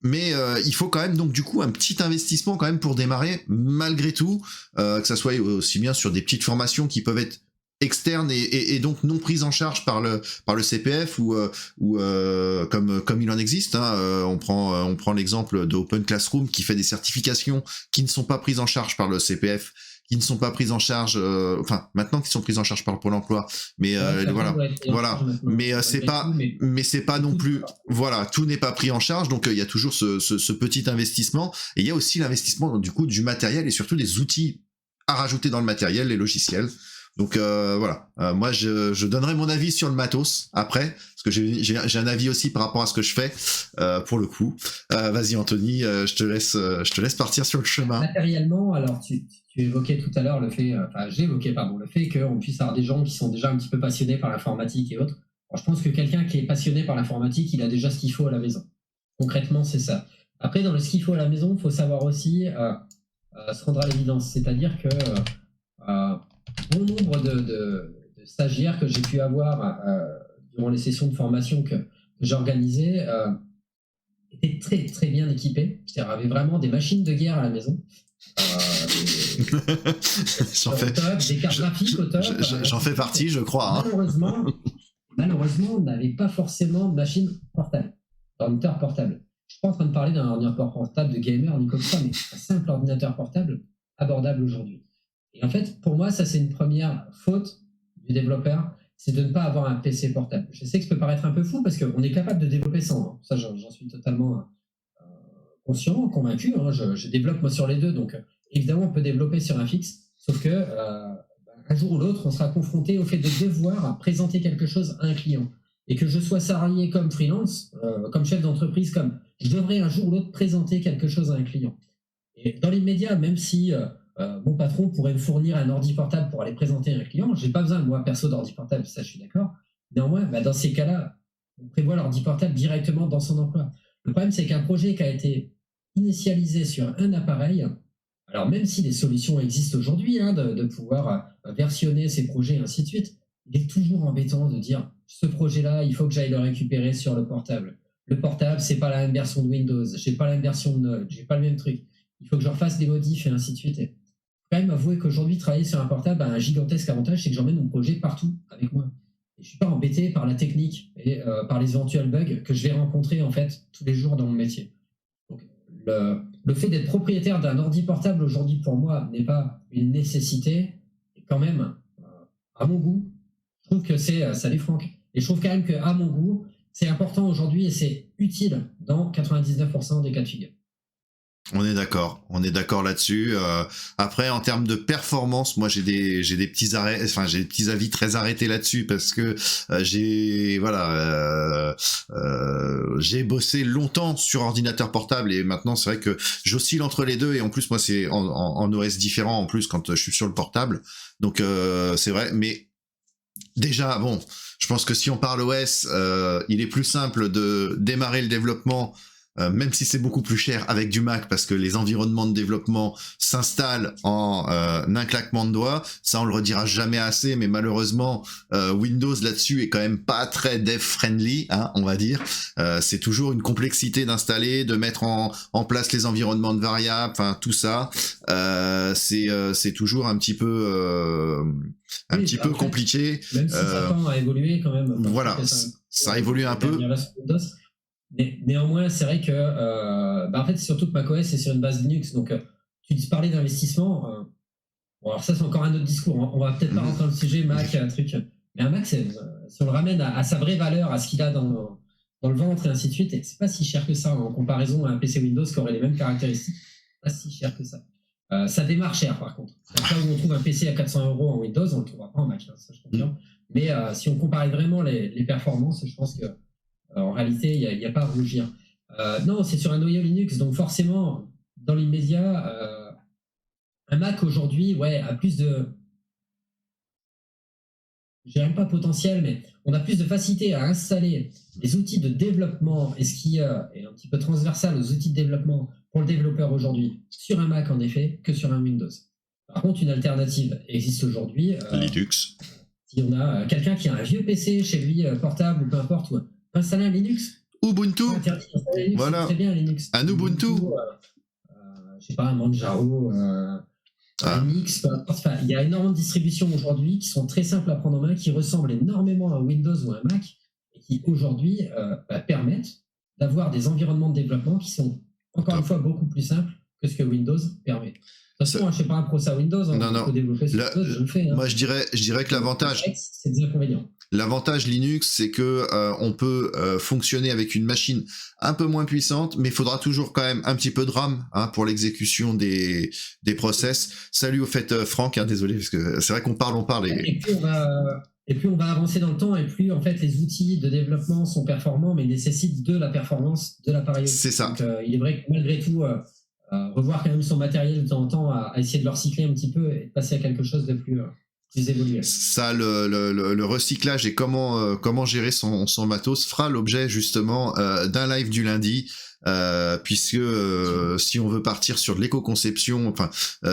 mais il faut quand même donc du coup un petit investissement quand même pour démarrer malgré tout, que ça soit aussi bien sur des petites formations qui peuvent être externes et donc non prises en charge par le CPF ou comme il en existe. On prend l'exemple de Open Classroom qui fait des certifications qui ne sont pas prises en charge par le CPF, qui ne sont pas prises en charge, maintenant qui sont prises en charge par le Pôle emploi, mais voilà. Mais c'est pas non plus, voilà, tout n'est pas pris en charge, donc il y a toujours ce petit investissement, et il y a aussi l'investissement du coup du matériel et surtout des outils à rajouter dans le matériel, les logiciels. Donc voilà, moi je donnerai mon avis sur le matos après, parce que j'ai un avis aussi par rapport à ce que je fais pour le coup. Vas-y Anthony, je te laisse partir sur le chemin. Matériellement, alors tu évoquais tout à l'heure le fait qu'on puisse avoir des gens qui sont déjà un petit peu passionnés par l'informatique et autres. Alors, je pense que quelqu'un qui est passionné par l'informatique, il a déjà ce qu'il faut à la maison. Concrètement, c'est ça. Après, dans ce qu'il faut à la maison, il faut savoir aussi se rendre à l'évidence, c'est-à-dire que bon nombre de stagiaires que j'ai pu avoir durant les sessions de formation que j'organisais étaient très très bien équipés, c'est-à-dire avaient vraiment des machines de guerre à la maison. Des cartes graphiques au top. J'en fais partie, je crois. Malheureusement, on n'avait pas forcément de machine portable, d'ordinateur portable. Je suis pas en train de parler d'un ordinateur portable de gamer ni comme ça, mais un simple ordinateur portable abordable aujourd'hui. Et en fait, pour moi, ça c'est une première faute du développeur, c'est de ne pas avoir un PC portable. Je sais que ça peut paraître un peu fou parce qu'on est capable de développer sans. Ça, j'en suis totalement conscient, convaincu. Je développe moi sur les deux, donc évidemment on peut développer sur un fixe, sauf que un jour ou l'autre, on sera confronté au fait de devoir présenter quelque chose à un client. Et que je sois salarié comme freelance, comme chef d'entreprise, comme je devrais un jour ou l'autre présenter quelque chose à un client. Et dans l'immédiat, même si mon patron pourrait me fournir un ordi portable pour aller présenter à un client, je n'ai pas besoin, moi, perso, d'ordi portable, ça, je suis d'accord. Néanmoins, dans ces cas-là, on prévoit l'ordi portable directement dans son emploi. Le problème, c'est qu'un projet qui a été initialisé sur un appareil, alors même si les solutions existent aujourd'hui, de pouvoir versionner ces projets et ainsi de suite, il est toujours embêtant de dire ce projet-là, il faut que j'aille le récupérer sur le portable. Le portable, c'est pas la même version de Windows, j'ai pas la même version de Node, j'ai pas le même truc. Il faut que je refasse des modifs et ainsi de suite. Il faut quand même avouer qu'aujourd'hui, travailler sur un portable a un gigantesque avantage, c'est que j'emmène mon projet partout avec moi. Et je suis pas embêté par la technique et par les éventuels bugs que je vais rencontrer en fait tous les jours dans mon métier. Donc, le le fait d'être propriétaire d'un ordi portable aujourd'hui, pour moi, n'est pas une nécessité. Et quand même, à mon goût, je trouve que c'est... Salut Franck. Et je trouve quand même qu'à mon goût, c'est important aujourd'hui et c'est utile dans 99% des cas de figure. On est d'accord là-dessus. Après, en termes de performance, moi j'ai des petits arrêts, enfin j'ai des petits avis très arrêtés là-dessus parce que j'ai bossé longtemps sur ordinateur portable et maintenant c'est vrai que j'oscille entre les deux et en plus moi c'est en OS différent en plus quand je suis sur le portable. Donc c'est vrai, mais déjà bon, je pense que si on parle OS, il est plus simple de démarrer le développement. Même si c'est beaucoup plus cher avec du Mac parce que les environnements de développement s'installent en un claquement de doigts, ça on le redira jamais assez, mais malheureusement Windows là-dessus est quand même pas très dev friendly, hein, on va dire. C'est toujours une complexité d'installer, de mettre en place les environnements de variables, enfin tout ça, c'est toujours un petit peu compliqué. Même si ça tend à évoluer quand même. Voilà, ça évolue un peu. Néanmoins, c'est vrai que en fait, surtout que macOS est sur une base Linux. Donc, tu parlais d'investissement. Bon, alors ça, c'est encore un autre discours. On va peut-être pas rentrer dans le sujet Mac, truc. Mais un Mac, si on le ramène à sa vraie valeur, à ce qu'il a dans le ventre et ainsi de suite, et c'est pas si cher que ça en comparaison à un PC Windows qui aurait les mêmes caractéristiques. Pas si cher que ça. Ça démarre cher, par contre. Là où on trouve un PC à 400 € en Windows, on le trouvera pas en Mac, hein, ça je confirme. Mais si on comparait vraiment les performances, je pense que en réalité, il n'y a pas à rougir. Non, c'est sur un noyau Linux, donc forcément, dans l'immédiat, un Mac aujourd'hui, a plus de... Je dirais pas potentiel, mais on a plus de facilité à installer les outils de développement, et ce qui est un petit peu transversal aux outils de développement pour le développeur aujourd'hui, sur un Mac en effet, que sur un Windows. Par contre, une alternative existe aujourd'hui. Linux. Si on a quelqu'un qui a un vieux PC chez lui, portable ou peu importe, installer un Linux. Ubuntu. Linux, voilà. Très bien Linux. Un Ubuntu. Je sais pas, un Manjaro, un Mix, peu importe. Enfin, il y a énormément de distributions aujourd'hui qui sont très simples à prendre en main, qui ressemblent énormément à Windows ou à un Mac, et qui aujourd'hui permettent d'avoir des environnements de développement qui sont encore une fois beaucoup plus simples que ce que Windows permet. De toute façon, je ne sais pas un pro ça Windows, on peut développer sur Windows, je le fais. Moi, je dirais que l'avantage... C'est des inconvénients. L'avantage Linux, c'est que on peut fonctionner avec une machine un peu moins puissante, mais il faudra toujours quand même un petit peu de RAM pour l'exécution des process. Salut au fait Franck, désolé, parce que c'est vrai qu'on parle. Et plus on va avancer dans le temps, et plus en fait les outils de développement sont performants, mais nécessitent de la performance de l'appareil. C'est ça. Donc il est vrai que malgré tout, revoir quand même son matériel de temps en temps, à essayer de le recycler un petit peu et de passer à quelque chose de plus évolué. Ça, le recyclage et comment gérer son matos fera l'objet justement d'un live du lundi. Puisque si on veut partir sur de l'éco-conception,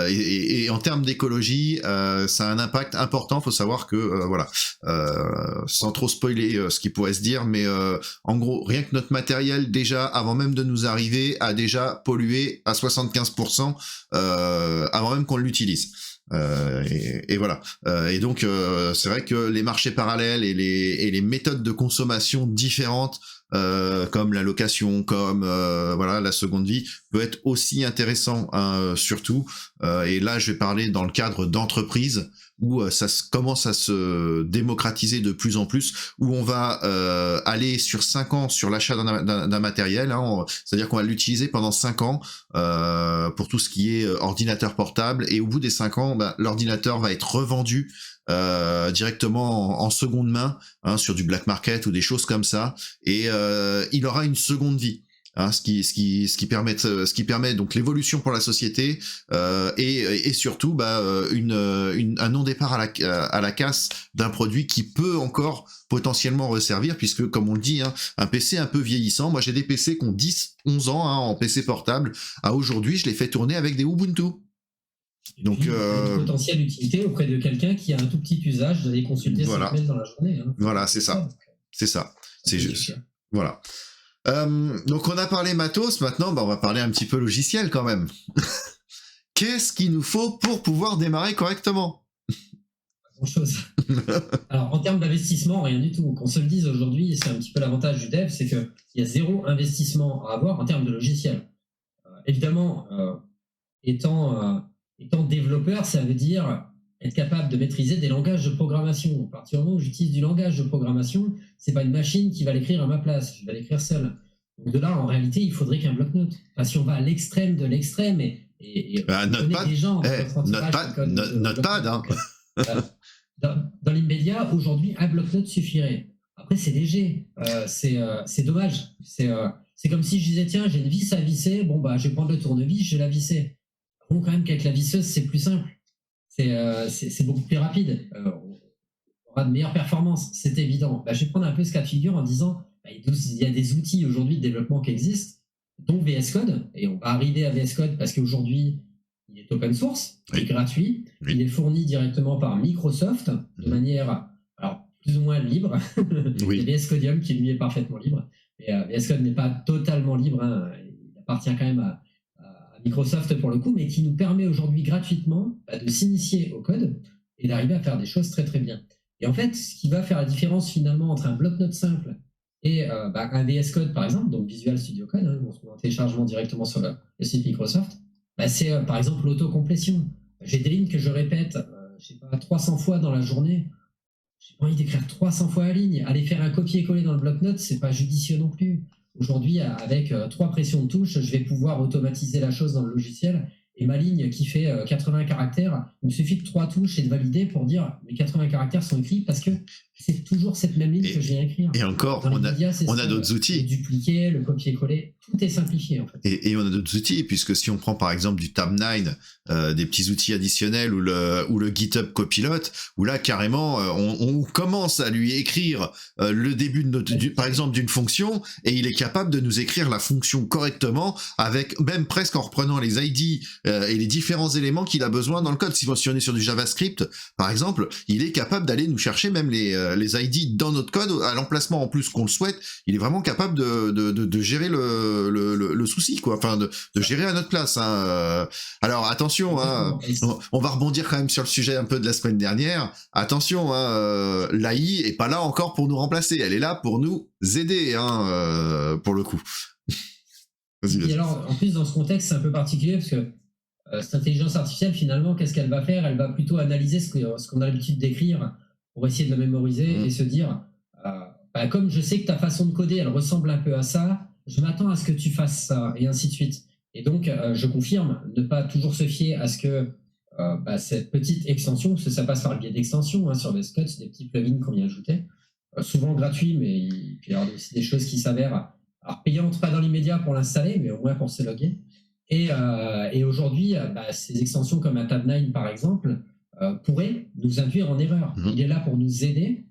et en termes d'écologie, ça a un impact important. Faut savoir que sans trop spoiler ce qui pourrait se dire, mais en gros, rien que notre matériel déjà, avant même de nous arriver, a déjà pollué à 75% avant même qu'on l'utilise. Et voilà. Et donc c'est vrai que les marchés parallèles et les méthodes de consommation différentes, comme la location, comme la seconde vie, peut être aussi intéressant, surtout. Et là, je vais parler dans le cadre d'entreprises où ça commence à se démocratiser de plus en plus, où on va aller sur 5 ans sur l'achat d'un matériel, c'est-à-dire qu'on va l'utiliser pendant 5 ans pour tout ce qui est ordinateur portable, et au bout des 5 ans, l'ordinateur va être revendu directement en seconde main, sur du black market ou des choses comme ça, et il aura une seconde vie. Ce qui permet donc l'évolution pour la société, et surtout un non-départ à la casse d'un produit qui peut encore potentiellement resservir, puisque comme on le dit, un PC un peu vieillissant, moi j'ai des PC qui ont 10-11 ans en PC portable, à aujourd'hui je les fais tourner avec des Ubuntu. Donc, une potentielle utilité auprès de quelqu'un qui a un tout petit usage d'aller consulter ses mails dans la journée. Voilà, c'est ça. C'est ça. C'est juste. Voilà. Donc on a parlé matos, maintenant on va parler un petit peu logiciel quand même. Qu'est-ce qu'il nous faut pour pouvoir démarrer correctement? Pas grand-chose. Alors en termes d'investissement, rien du tout. Qu'on se le dise aujourd'hui, c'est un petit peu l'avantage du dev, c'est qu'il y a zéro investissement à avoir en termes de logiciel. évidemment, étant développeur, ça veut dire être capable de maîtriser des langages de programmation. À partir du moment où j'utilise du langage de programmation, c'est pas une machine qui va l'écrire à ma place, je vais l'écrire seul. Donc de là, en réalité, il faudrait qu'un bloc-notes. Enfin, si on va à l'extrême de l'extrême et Notepad, des gens Notepad, hein. Dans l'immédiat, aujourd'hui, un bloc-notes suffirait. Après, c'est léger, c'est dommage. C'est comme si je disais, tiens, j'ai une vis à visser, bon, bah, je vais prendre le tournevis, je vais la visser. Bon, quand même qu'avec la visseuse, c'est plus simple. C'est beaucoup plus rapide. On aura de meilleures performances, c'est évident. Bah, je vais prendre un peu ce cas de figure en disant, bah, il y a des outils aujourd'hui de développement qui existent, dont VS Code, et on va arriver à VS Code parce qu'aujourd'hui, il est open source, il est gratuit, il est fourni directement par Microsoft de manière, alors, plus ou moins libre. Il y a VS Codium qui lui est parfaitement libre, mais VS Code n'est pas totalement libre, hein. Il appartient quand même à Microsoft pour le coup, mais qui nous permet aujourd'hui gratuitement de s'initier au code et d'arriver à faire des choses très très bien. Et en fait, ce qui va faire la différence finalement entre un bloc-notes simple et un VS Code par exemple, donc Visual Studio Code, hein, en téléchargement directement sur le site Microsoft, c'est par exemple l'autocomplétion. J'ai des lignes que je répète, je sais pas, 300 fois dans la journée. J'ai pas envie d'écrire 300 fois la ligne. Aller faire un copier-coller dans le bloc-notes, c'est pas judicieux non plus. Aujourd'hui, avec 3 pressions de touche, je vais pouvoir automatiser la chose dans le logiciel. Et ma ligne qui fait 80 caractères, il me suffit de 3 touches et de valider pour dire mes 80 caractères sont écrits parce que c'est toujours cette même ligne que je viens écrire. Et encore, on a d'autres outils. Le dupliquer, le copier-coller, tout est simplifié en fait. Et on a d'autres outils, puisque si on prend par exemple du Tab9, des petits outils additionnels ou le GitHub Copilot, où là carrément on commence à lui écrire le début par exemple d'une fonction, et il est capable de nous écrire la fonction correctement, avec même presque en reprenant les ID et les différents éléments qu'il a besoin dans le code. Si on est sur du JavaScript, par exemple, il est capable d'aller nous chercher même les ID dans notre code, à l'emplacement en plus qu'on le souhaite. Il est vraiment capable de gérer le souci, quoi. Enfin, de gérer à notre place. Hein. Alors attention, hein, on va rebondir quand même sur le sujet un peu de la semaine dernière. Attention, hein, l'AI est pas là encore pour nous remplacer. Elle est là pour nous aider, hein, pour le coup. Et alors, en plus, dans ce contexte, c'est un peu particulier parce que cette intelligence artificielle, finalement, qu'est-ce qu'elle va faire? Elle va plutôt analyser ce qu'on a l'habitude d'écrire pour essayer de le mémoriser et se dire, comme je sais que ta façon de coder, elle ressemble un peu à ça, je m'attends à ce que tu fasses ça, et ainsi de suite. Et donc, je confirme ne pas toujours se fier à ce que cette petite extension, parce que ça passe par le biais d'extensions, hein, sur VS Code, c'est des petits plugins qu'on vient ajouter, souvent gratuits, mais il peut y avoir aussi des choses qui s'avèrent payantes, pas dans l'immédiat pour l'installer, mais au moins pour se loguer. Et aujourd'hui, ces extensions comme un Tab9 par exemple pourraient nous induire en erreur. Il est là pour nous aider,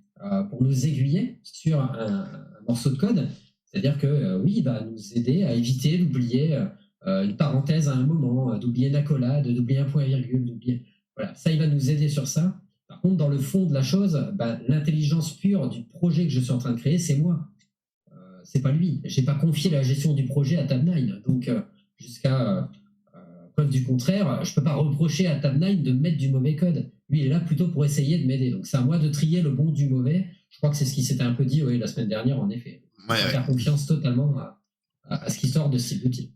pour nous aiguiller sur un morceau de code. C'est-à-dire que oui, il va nous aider à éviter d'oublier une parenthèse à un moment, d'oublier une accolade, d'oublier un point-virgule, d'oublier. Voilà, ça, il va nous aider sur ça. Par contre, dans le fond de la chose, l'intelligence pure du projet que je suis en train de créer, c'est moi. C'est pas lui. J'ai pas confié la gestion du projet à Tab9. Donc, jusqu'à preuve du contraire, je peux pas reprocher à Tab9 de mettre du mauvais code. Lui, il est là plutôt pour essayer de m'aider. Donc, c'est à moi de trier le bon du mauvais. Je crois que c'est ce qui s'était un peu dit la semaine dernière, en effet. Faire confiance totalement à ce qui sort de ces outils.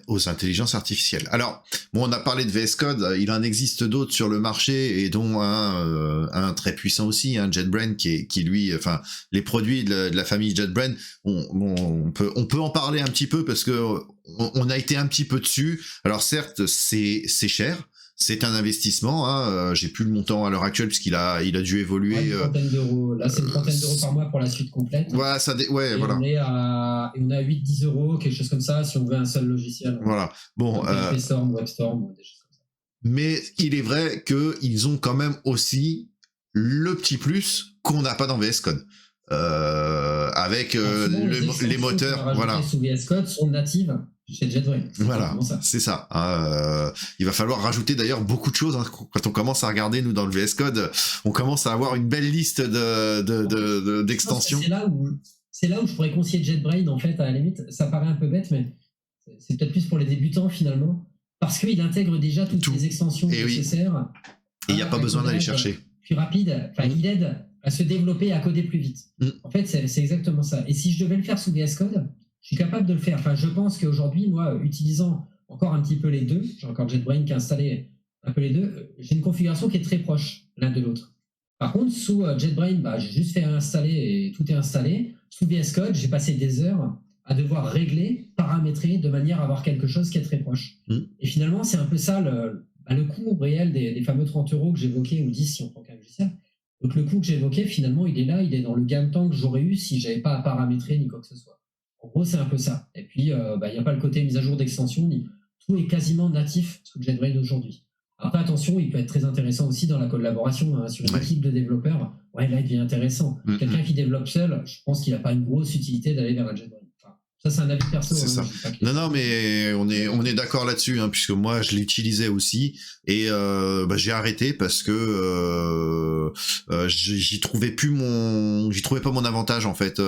Aux intelligences artificielles. Alors, bon, on a parlé de VS Code, il en existe d'autres sur le marché, et dont un très puissant aussi, JetBrains, qui lui, enfin, les produits de la famille JetBrains, on peut en parler un petit peu parce que on a été un petit peu dessus. Alors certes, c'est cher. C'est un investissement, hein. J'ai plus le montant à l'heure actuelle puisqu'il a dû évoluer. Une trentaine d'euros. Là, c'est une trentaine d'euros par mois pour la suite complète. Voilà, voilà. On est à 8-10 euros, quelque chose comme ça, si on veut un seul logiciel. Voilà. Bon. Storm, WebStorm, des choses comme ça. Mais il est vrai qu'ils ont quand même aussi le petit plus qu'on n'a pas dans VS Code. Avec les moteurs, voilà. Sous VS Code sont natives chez JetBrains. Voilà, c'est ça. Il va falloir rajouter d'ailleurs beaucoup de choses. Hein. Quand on commence à regarder, nous, dans le VS Code, on commence à avoir une belle liste d'extensions. C'est là où je pourrais conseiller JetBrains, en fait, à la limite. Ça paraît un peu bête, mais c'est peut-être plus pour les débutants, finalement. Parce qu'il intègre déjà toutes les extensions nécessaires. Et il n'y a pas besoin d'aller chercher. Plus rapide. Enfin, il aide à se développer et à coder plus vite. En fait, c'est exactement ça. Et si je devais le faire sous VS Code, je suis capable de le faire. Enfin, je pense qu'aujourd'hui, moi, utilisant encore un petit peu les deux, j'ai encore JetBrains qui a installé un peu les deux, j'ai une configuration qui est très proche l'un de l'autre. Par contre, sous JetBrains, j'ai juste fait installer et tout est installé. Sous VS Code, j'ai passé des heures à devoir régler, paramétrer de manière à avoir quelque chose qui est très proche. Et finalement, c'est un peu ça le coût réel des fameux 30 € que j'évoquais, ou 10 si on prend qu'un logiciel. Donc le coût que j'évoquais, finalement, il est là, il est dans le gain de temps que j'aurais eu si j'avais pas à paramétrer ni quoi que ce soit. En gros, c'est un peu ça. Et puis, il n'y a pas le côté mise à jour d'extension, tout est quasiment natif sous JetBrains aujourd'hui. Après, attention, il peut être très intéressant aussi dans la collaboration sur une équipe de développeurs. Ouais, là, il devient intéressant. Quelqu'un qui développe seul, je pense qu'il n'a pas une grosse utilité d'aller vers un JetBrains. Enfin, ça, c'est un avis perso. C'est ça. Non, mais on est d'accord là-dessus, puisque moi, je l'utilisais aussi et j'ai arrêté parce que j'y trouvais pas mon avantage en fait.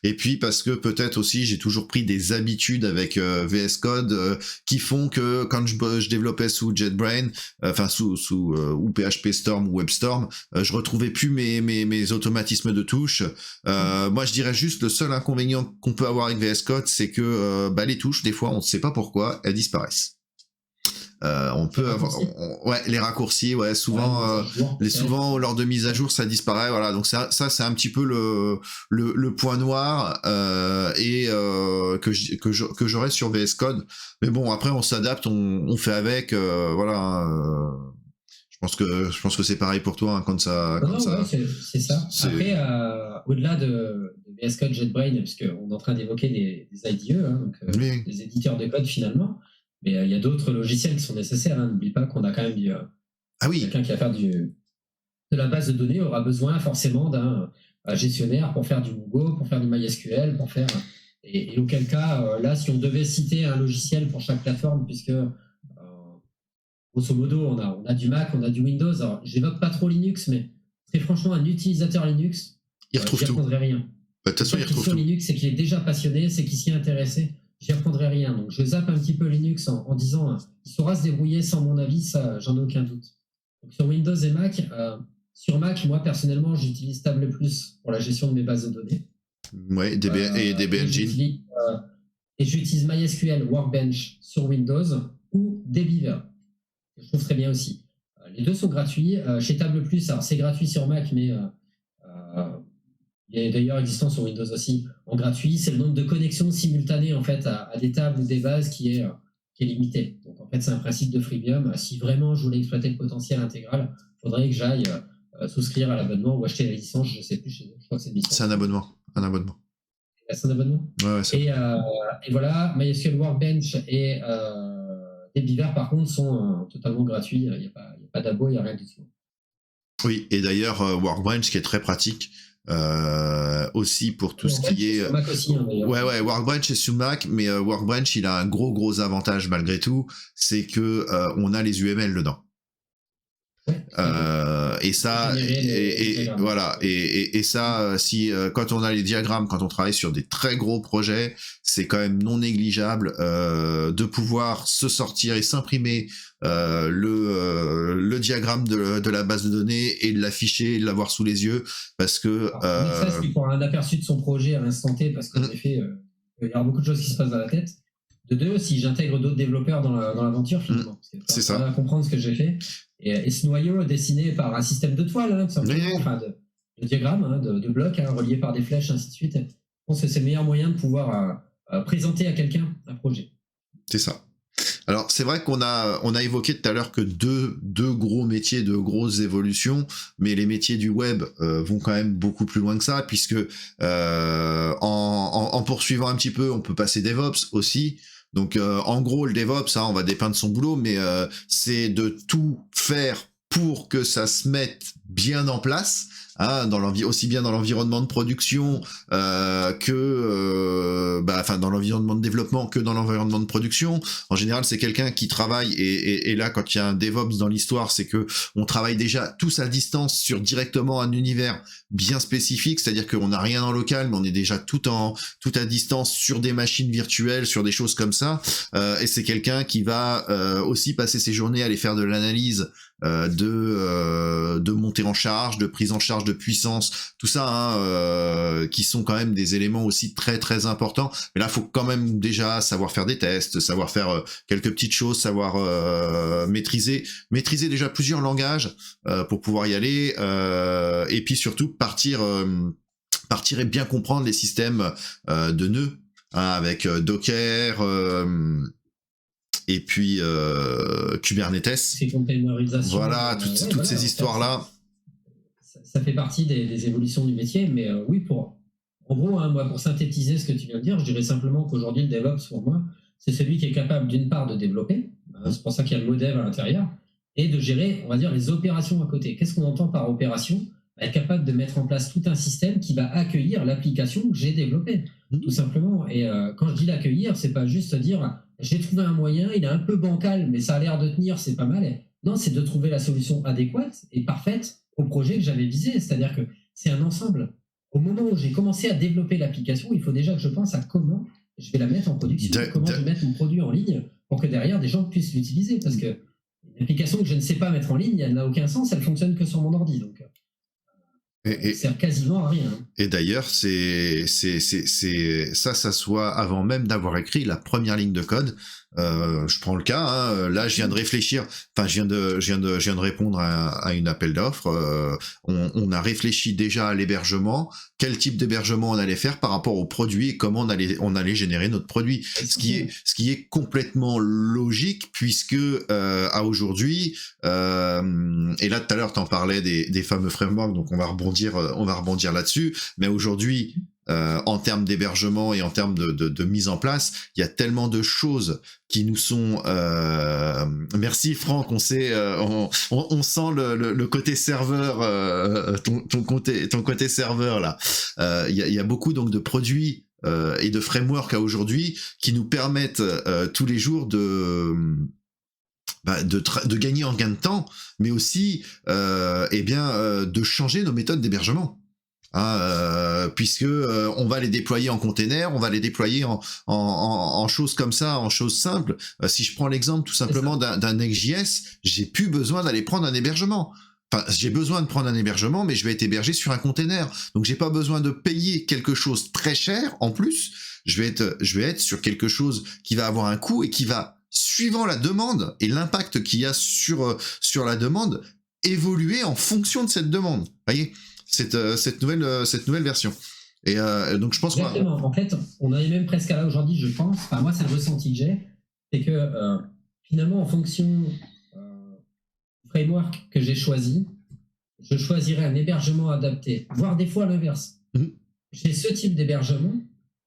Et puis parce que peut-être aussi, j'ai toujours pris des habitudes avec VS Code qui font que quand je développais sous JetBrains, ou PHP Storm ou WebStorm, je retrouvais plus mes automatismes de touche. Moi, je dirais juste le seul inconvénient qu'on peut avoir avec VS Code, c'est que les touches, des fois, on ne sait pas pourquoi, elles disparaissent. On peut avoir, les raccourcis, souvent, souvent lors de mise à jour, ça disparaît, voilà. Donc ça, c'est un petit peu le point noir que j'aurais sur VS Code. Mais bon, après, on s'adapte, on fait avec, Je pense que c'est pareil pour toi quand ça. C'est ça. Après, au-delà de VS Code, JetBrains, parce qu'on est en train d'évoquer des IDE, des éditeurs de code finalement, mais il y a d'autres logiciels qui sont nécessaires. N'oublie pas qu'on a quand même quelqu'un qui va faire de la base de données aura besoin forcément d'un gestionnaire pour faire du Mongo, pour faire du MySQL, pour faire. Et auquel cas, là, si on devait citer un logiciel pour chaque plateforme, puisque grosso modo, on a du Mac, on a du Windows. Alors, j'évoque pas trop Linux, mais très franchement, un utilisateur Linux, il retrouve tout. Rien. De toute façon, il retrouve tout. Linux, c'est qu'il est déjà passionné, c'est qu'il s'y est intéressé. J'y apprendrai rien. Donc, je zappe un petit peu Linux en disant il saura se débrouiller sans mon avis, ça, j'en ai aucun doute. Donc, sur Windows et Mac, sur Mac, moi, personnellement, j'utilise Table Plus pour la gestion de mes bases de données. Ouais, et DB Engine. Et j'utilise MySQL Workbench sur Windows ou DBeaver. Je trouve très bien aussi. Les deux sont gratuits. Chez Table Plus, alors c'est gratuit sur Mac, mais il est d'ailleurs existant sur Windows aussi en gratuit. C'est le nombre de connexions simultanées en fait à des tables ou des bases qui est limité. Donc en fait, c'est un principe de freemium. Si vraiment je voulais exploiter le potentiel intégral, il faudrait que j'aille souscrire à l'abonnement ou acheter la licence. Je ne sais plus. Je crois que c'est une licence. C'est un abonnement. C'est un abonnement. Ouais, et voilà, MySQL Workbench et DBeaver par contre sont totalement gratuits. Il n'y a pas d'abo, il n'y a rien du tout. Oui, et d'ailleurs Workbench qui est très pratique. Aussi pour tout ce qui est Mac aussi, Workbench est sous Mac, mais Workbench il a un gros avantage malgré tout, c'est que on a les UML dedans. Et ça, voilà, et ça, si quand on a les diagrammes, quand on travaille sur des très gros projets, c'est quand même non négligeable de pouvoir se sortir et s'imprimer le diagramme de la base de données et de l'afficher, et de l'avoir sous les yeux, parce que ça c'est pour un aperçu de son projet à l'instant T, parce qu'en effet, il y a beaucoup de choses qui se passent dans la tête. De deux, si j'intègre d'autres développeurs dans l'aventure, finalement, c'est ça. On va comprendre ce que j'ai fait. Et ce noyau dessiné par un système de toile, tout simplement, enfin de diagrammes, de blocs reliés par des flèches, ainsi de suite. Je pense que c'est le meilleur moyen de pouvoir présenter à quelqu'un un projet. C'est ça. Alors c'est vrai qu'on a évoqué tout à l'heure que deux gros métiers, deux grosses évolutions, mais les métiers du web vont quand même beaucoup plus loin que ça, puisque en poursuivant un petit peu, on peut passer DevOps aussi. Donc en gros le DevOps, on va dépeindre son boulot, mais c'est de tout faire pour que ça se mette bien en place, aussi bien dans l'environnement de production dans l'environnement de développement que dans l'environnement de production. En général, c'est quelqu'un qui travaille et là, quand il y a un DevOps dans l'histoire, c'est que on travaille déjà tous à distance sur directement un univers bien spécifique, c'est-à-dire qu'on n'a rien en local, mais on est déjà tout à distance sur des machines virtuelles, sur des choses comme ça. Et c'est quelqu'un qui va aussi passer ses journées à aller faire de l'analyse de montée en charge, de prise en charge de puissance, tout ça, qui sont quand même des éléments aussi très très importants. Mais là, faut quand même déjà savoir faire des tests, savoir faire quelques petites choses, savoir maîtriser déjà plusieurs langages pour pouvoir y aller, et puis surtout partir et bien comprendre les systèmes de nœuds, avec Docker, et puis Kubernetes. Ces containerisations. Voilà, toutes ces histoires-là. Ça fait partie des évolutions du métier, mais oui, en gros, moi, pour synthétiser ce que tu viens de dire, je dirais simplement qu'aujourd'hui, le DevOps, pour moi, c'est celui qui est capable, d'une part, de développer, c'est pour ça qu'il y a le mot dev à l'intérieur, et de gérer, on va dire, les opérations à côté. Qu'est-ce qu'on entend par opération ? Être capable de mettre en place tout un système qui va accueillir l'application que j'ai développée, tout simplement. Et quand je dis l'accueillir, c'est pas juste dire j'ai trouvé un moyen, il est un peu bancal, mais ça a l'air de tenir, c'est pas mal. Non, c'est de trouver la solution adéquate et parfaite au projet que j'avais visé. C'est-à-dire que c'est un ensemble. Au moment où j'ai commencé à développer l'application, il faut déjà que je pense à comment je vais la mettre en production, comment je vais mettre mon produit en ligne pour que derrière des gens puissent l'utiliser. Parce que une application que je ne sais pas mettre en ligne, elle n'a aucun sens, elle fonctionne que sur mon ordi. Donc, ça sert quasiment à rien. Et d'ailleurs, ça soit avant même d'avoir écrit la première ligne de code. Je prends le cas, là je viens de réfléchir, enfin je viens de répondre à une appel d'offres. On a réfléchi déjà à l'hébergement, quel type d'hébergement on allait faire par rapport au produit et comment on allait générer notre produit. Ce qui est complètement logique, puisque à aujourd'hui, et là tout à l'heure t'en parlais des fameux frameworks, donc on va rebondir là-dessus, mais aujourd'hui, en termes d'hébergement et en termes de mise en place, il y a tellement de choses qui nous sont... Merci Franck, on sait, on sent le côté serveur, ton côté serveur là. Il y a beaucoup donc de produits et de frameworks à aujourd'hui qui nous permettent tous les jours de gagner en gain de temps, mais aussi de changer nos méthodes d'hébergement. Puisque on va les déployer en container, on va les déployer en choses comme ça, en choses simples. Si je prends l'exemple tout simplement d'un Next.js, j'ai plus besoin d'aller prendre un hébergement. Enfin, j'ai besoin de prendre un hébergement, mais je vais être hébergé sur un container. Donc j'ai pas besoin de payer quelque chose très cher en plus. Je vais être sur quelque chose qui va avoir un coût et qui va, suivant la demande et l'impact qu'il y a sur la demande, évoluer en fonction de cette demande. Voyez, cette nouvelle version. Et donc je pense qu'on en fait, on en est même presque à là aujourd'hui, je pense. Enfin, moi, c'est le ressenti que j'ai, c'est que finalement, en fonction du framework que j'ai choisi, je choisirai un hébergement adapté, voire des fois l'inverse. J'ai ce type d'hébergement,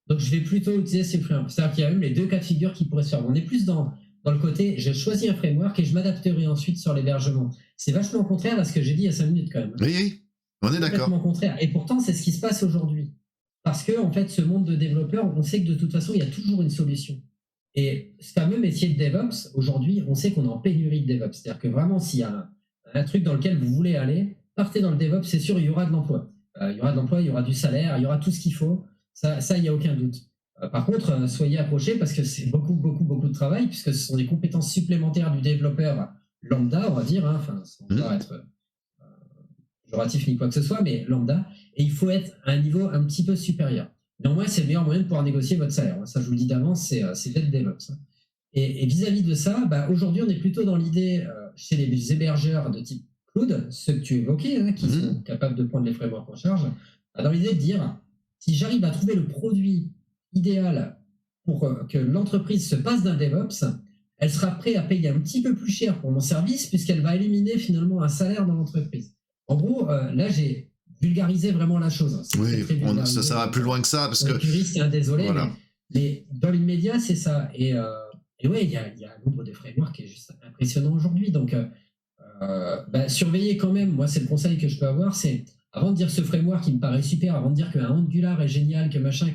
donc je vais plutôt utiliser ces frameworks. C'est-à-dire qu'il y a même les deux cas de figure qui pourraient se faire. On est plus dans le côté, je choisis un framework et je m'adapterai ensuite sur l'hébergement. C'est vachement contraire à ce que j'ai dit il y a 5 minutes quand même. Oui. On est d'accord. Complètement contraire. Et pourtant, c'est ce qui se passe aujourd'hui. Parce que, en fait, ce monde de développeurs, on sait que de toute façon, il y a toujours une solution. Et ce fameux métier de DevOps, aujourd'hui, on sait qu'on est en pénurie de DevOps. C'est-à-dire que vraiment, s'il y a un truc dans lequel vous voulez aller, partez dans le DevOps, c'est sûr, il y aura de l'emploi. Il y aura de l'emploi, il y aura du salaire, il y aura tout ce qu'il faut. Ça, il n'y a aucun doute. Par contre, soyez approchés parce que c'est beaucoup de travail, puisque ce sont des compétences supplémentaires du développeur lambda, on va dire, enfin, sans vouloir être péjoratif ni quoi que ce soit, mais lambda, et il faut être à un niveau un petit peu supérieur. Néanmoins, c'est le meilleur moyen de pouvoir négocier votre salaire. Ça, je vous le dis d'avance, c'est d'être DevOps. Et vis-à-vis de ça, aujourd'hui, on est plutôt dans l'idée, chez les hébergeurs de type cloud, ceux que tu évoquais, qui sont capables de prendre les frameworks en charge, dans l'idée de dire, si j'arrive à trouver le produit idéal pour que l'entreprise se passe d'un DevOps, elle sera prête à payer un petit peu plus cher pour mon service, puisqu'elle va éliminer finalement un salaire dans l'entreprise. En gros, là, j'ai vulgarisé vraiment la chose. Oui, ça va plus loin que ça. Parce que juriste, désolé, voilà. mais dans l'immédiat, c'est ça. Et ouais, il y a un nombre de frameworks qui est juste impressionnant aujourd'hui. Donc, surveillez quand même. Moi, c'est le conseil que je peux avoir, c'est avant de dire ce framework qui me paraît super, avant de dire qu'un Angular est génial, que machin,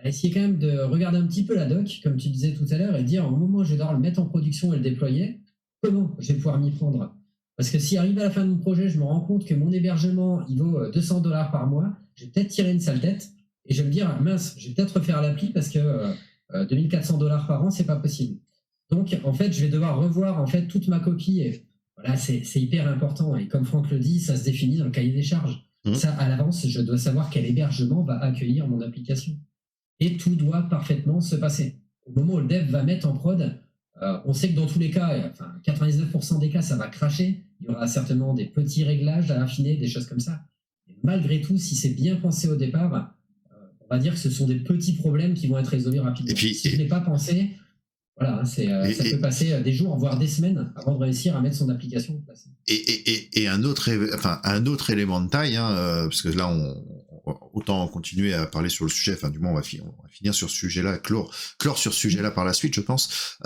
essayez quand même de regarder un petit peu la doc, comme tu disais tout à l'heure, et dire au moment où je vais devoir le mettre en production et le déployer, comment je vais pouvoir m'y prendre. Parce que si arrivé à la fin de mon projet, je me rends compte que mon hébergement, il vaut $200 par mois, je vais peut-être tirer une sale tête et je vais me dire, mince, je vais peut-être refaire l'appli parce que $2 400 par an, c'est pas possible. Donc, en fait, je vais devoir revoir en fait toute ma copie. Et voilà, c'est hyper important. Et comme Franck le dit, ça se définit dans le cahier des charges. Ça, à l'avance, je dois savoir quel hébergement va accueillir mon application. Et tout doit parfaitement se passer. Au moment où le dev va mettre en prod, on sait que dans tous les cas, enfin 99% des cas, ça va cracher. Il y aura certainement des petits réglages à affiner, des choses comme ça. Et malgré tout, si c'est bien pensé au départ, on va dire que ce sont des petits problèmes qui vont être résolus rapidement. Et puis, si je n'ai pas pensé, voilà, ça peut passer des jours, voire des semaines avant de réussir à mettre son application en place. Et un autre élément de taille, parce que là, autant continuer à parler sur le sujet, enfin du moins on va finir sur ce sujet-là, clore sur ce sujet-là par la suite, je pense.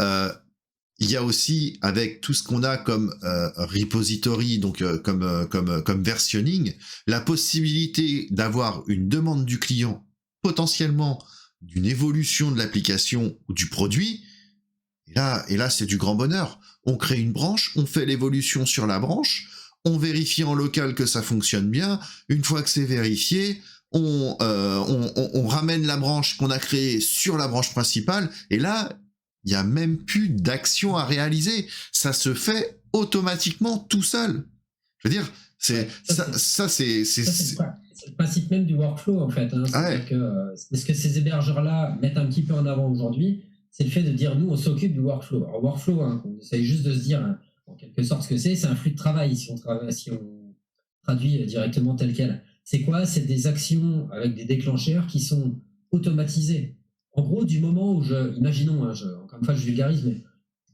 Il y a aussi, avec tout ce qu'on a comme repository, donc comme versionning, la possibilité d'avoir une demande du client, potentiellement d'une évolution de l'application ou du produit. Et là, c'est du grand bonheur. On crée une branche, on fait l'évolution sur la branche, on vérifie en local que ça fonctionne bien. Une fois que c'est vérifié, on ramène la branche qu'on a créée sur la branche principale. Et là, il n'y a même plus d'action à réaliser. Ça se fait automatiquement tout seul. Je veux dire, c'est le principe même du workflow, en fait. C'est ce que ces hébergeurs-là mettent un petit peu en avant aujourd'hui, c'est le fait de dire, nous, on s'occupe du workflow. Alors, workflow, on essaye juste de se dire, en quelque sorte, ce que c'est un flux de travail, si on traduit directement tel quel. C'est quoi? C'est des actions avec des déclencheurs qui sont automatisés. En gros, du moment où imaginons, encore une fois, je vulgarise, mais